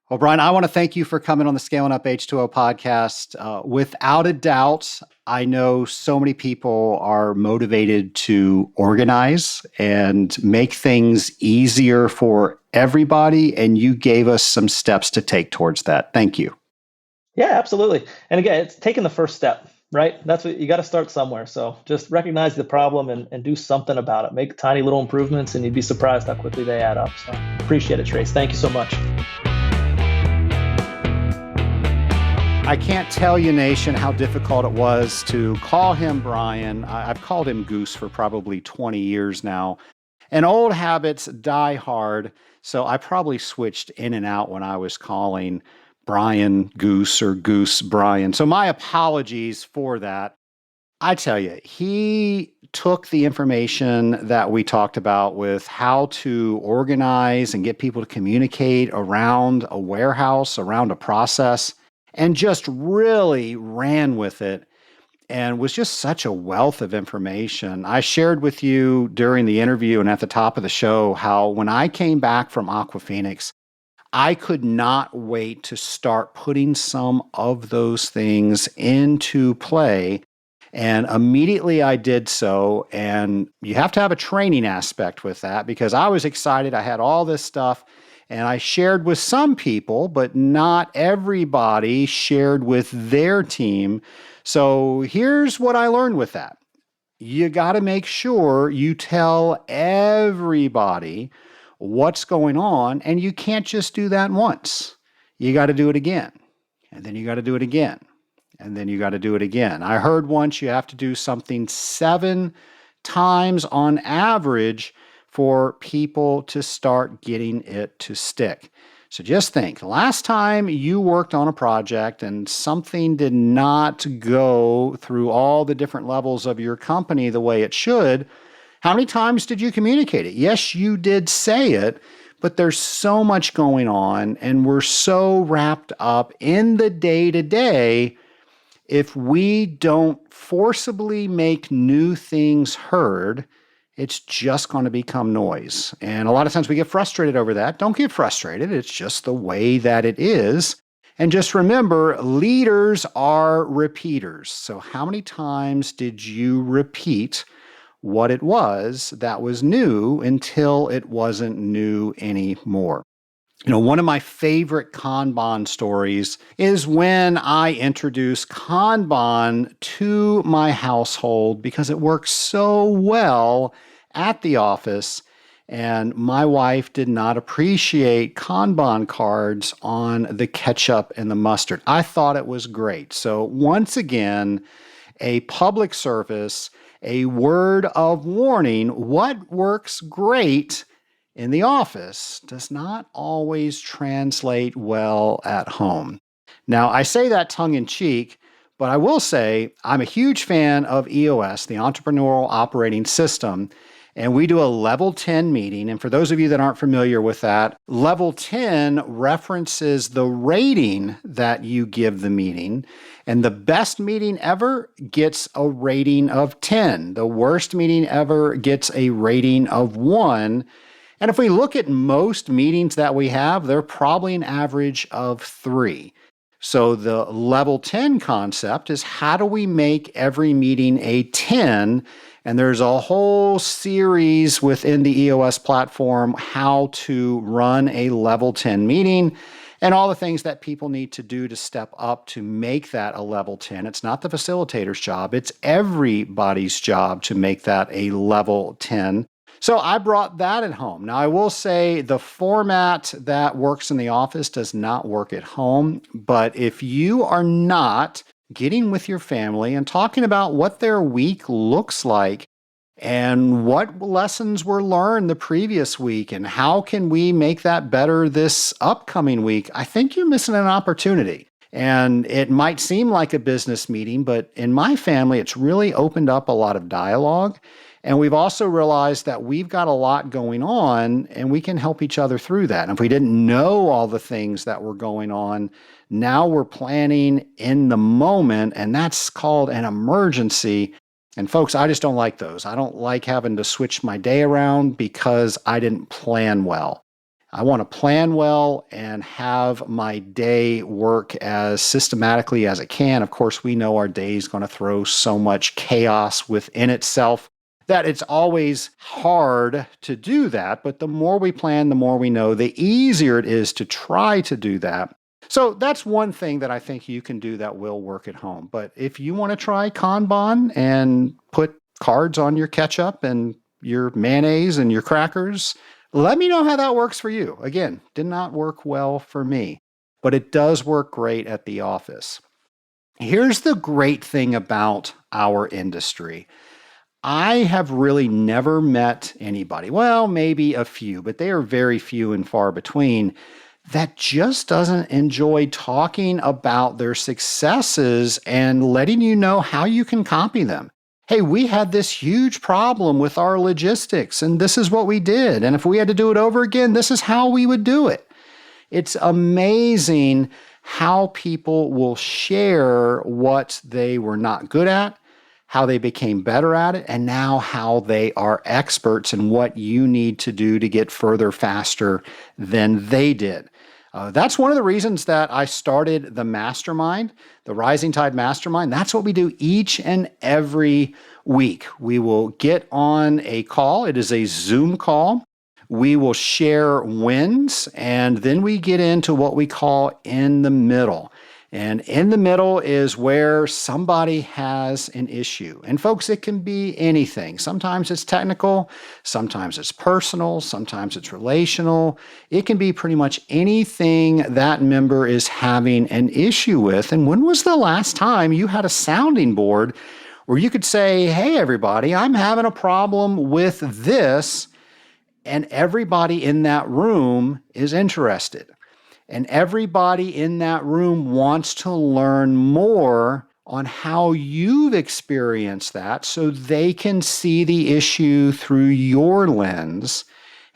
Well, Brian, I want to thank you for coming on the Scaling Up H2O podcast. Without a doubt, I know so many people are motivated to organize and make things easier for everybody, and you gave us some steps to take towards that. Thank you. Yeah, absolutely. And again, it's taking the first step, right? That's what you got to start somewhere. So just recognize the problem and do something about it. Make tiny little improvements, and you'd be surprised how quickly they add up. So appreciate it, Trace. Thank you so much. I can't tell you, Nation, how difficult it was to call him Brian. I've called him Goose for probably 20 years now. And old habits die hard, so I probably switched in and out when I was calling Brian Goose or Goose Brian. So my apologies for that. I tell you, he took the information that we talked about with how to organize and get people to communicate around a warehouse, around a process, and just really ran with it and was just such a wealth of information. I shared with you during the interview and at the top of the show how when I came back from AquaPhoenix, I could not wait to start putting some of those things into play. And immediately I did so. And you have to have a training aspect with that because I was excited. I had all this stuff. And I shared with some people, but not everybody shared with their team. So here's what I learned with that. You got to make sure you tell everybody what's going on, and you can't just do that once. You got to do it again, and then you got to do it again, and then you got to do it again. I heard once you have to do something 7 times on average for people to start getting it to stick. So just think, the last time you worked on a project and something did not go through all the different levels of your company the way it should, how many times did you communicate it? Yes, you did say it, but there's so much going on and we're so wrapped up in the day-to-day. If we don't forcibly make new things heard, it's just going to become noise. And a lot of times we get frustrated over that. Don't get frustrated. It's just the way that it is. And just remember, leaders are repeaters. So how many times did you repeat what it was that was new until it wasn't new anymore? One of my favorite Kanban stories is when I introduced Kanban to my household because it works so well at the office, and my wife did not appreciate Kanban cards on the ketchup and the mustard. I thought it was great. So once again, a public service, a word of warning, what works great in the office does not always translate well at home. Now, I say that tongue in cheek, but I will say I'm a huge fan of EOS, the Entrepreneurial Operating System, and we do a level 10 meeting. And for those of you that aren't familiar with that, level 10 references the rating that you give the meeting. And the best meeting ever gets a rating of 10. The worst meeting ever gets a rating of 1. And if we look at most meetings that we have, they're probably an average of 3. So the level 10 concept is how do we make every meeting a 10? And there's a whole series within the EOS platform how to run a level 10 meeting. and all the things that people need to do to step up to make that a level 10. It's not the facilitator's job, it's everybody's job to make that a level 10. So I brought that at home. Now, I will say the format that works in the office does not work at home, but if you are not getting with your family and talking about what their week looks like and what lessons were learned the previous week and how can we make that better this upcoming week, I think you're missing an opportunity. And it might seem like a business meeting, but in my family, it's really opened up a lot of dialogue. And we've also realized that we've got a lot going on and we can help each other through that. And if we didn't know all the things that were going on, now we're planning in the moment, and that's called an emergency. And folks, I just don't like those. I don't like having to switch my day around because I didn't plan well. I want to plan well and have my day work as systematically as it can. Of course, we know our day is going to throw so much chaos within itself that it's always hard to do that. But the more we plan, the more we know, the easier it is to try to do that. So that's one thing that I think you can do that will work at home. But if you want to try Kanban and put cards on your ketchup and your mayonnaise and your crackers, let me know how that works for you. Again, did not work well for me, but it does work great at the office. Here's the great thing about our industry. I have really never met anybody, well, maybe a few, but they are very few and far between, that just doesn't enjoy talking about their successes and letting you know how you can copy them. Hey, we had this huge problem with our logistics, and this is what we did. And if we had to do it over again, this is how we would do it. It's amazing how people will share what they were not good at, how they became better at it, and now how they are experts in what you need to do to get further faster than they did. That's one of the reasons that I started the mastermind, the Rising Tide Mastermind. That's what we do each and every week. We will get on a call. It is a Zoom call. We will share wins, and then we get into what we call in the middle. And in the middle is where somebody has an issue. And folks, it can be anything. Sometimes it's technical, sometimes it's personal, sometimes it's relational. It can be pretty much anything that member is having an issue with. And when was the last time you had a sounding board where you could say, hey, everybody, I'm having a problem with this, and everybody in that room is interested. And everybody in that room wants to learn more on how you've experienced that so they can see the issue through your lens.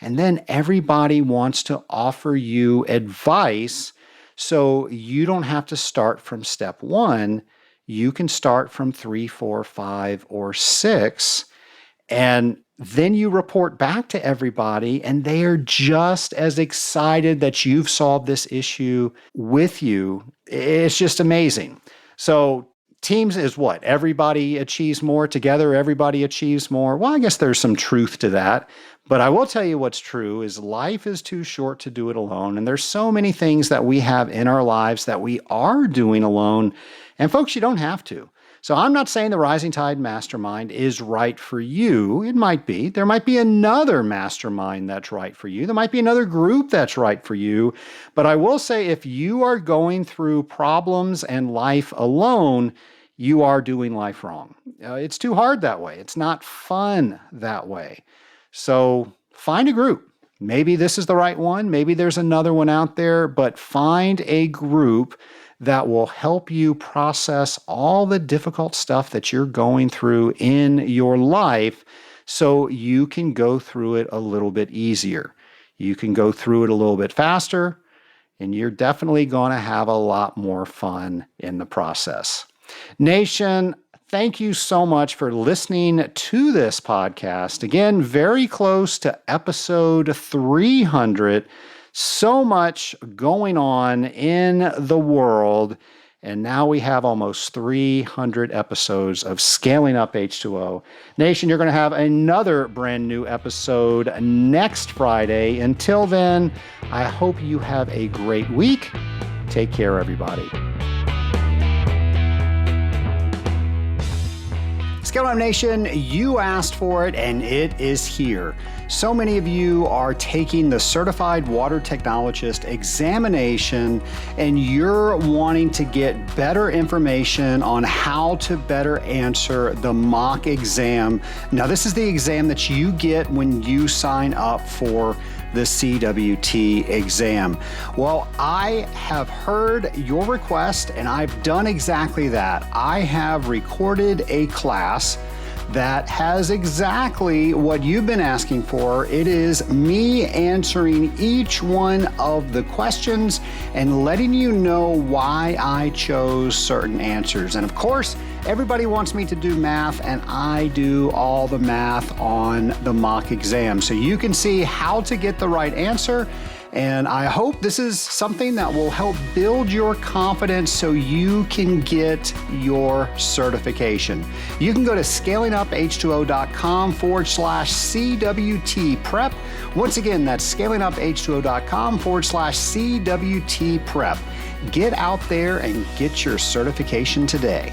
And then everybody wants to offer you advice so you don't have to start from step 1. You can start from 3, 4, 5, or 6. And then you report back to everybody, and they are just as excited that you've solved this issue with you. It's just amazing. So teams is what? Everybody achieves more together. Everybody achieves more. Well, I guess there's some truth to that. But I will tell you what's true is life is too short to do it alone. And there's so many things that we have in our lives that we are doing alone. And folks, you don't have to. So I'm not saying the Rising Tide Mastermind is right for you. It might be. There might be another mastermind that's right for you. There might be another group that's right for you. But I will say if you are going through problems and life alone, you are doing life wrong. It's too hard that way. It's not fun that way. So find a group. Maybe this is the right one. Maybe there's another one out there, but find a group that will help you process all the difficult stuff that you're going through in your life so you can go through it a little bit easier. You can go through it a little bit faster, and you're definitely going to have a lot more fun in the process. Nation, thank you so much for listening to this podcast. Again, very close to episode 300. So much going on in the world, And now we have almost 300 episodes of Scaling Up H2O. Nation, you're going to have another brand new episode next Friday. Until then, I hope you have a great week. Take care, everybody. Scale Up Nation, you asked for it and it is here. So many of you are taking the Certified Water Technologist examination and you're wanting to get better information on how to better answer the mock exam. Now, this is the exam that you get when you sign up for the CWT exam. Well, I have heard your request and I've done exactly that. I have recorded a class that has exactly what you've been asking for. It is me answering each one of the questions and letting you know why I chose certain answers. And of course, everybody wants me to do math, and I do all the math on the mock exam. So you can see how to get the right answer. And I hope this is something that will help build your confidence so you can get your certification. You can go to scalinguph2o.com/CWT prep. Once again, that's scalinguph2o.com/CWT prep. Get out there and get your certification today.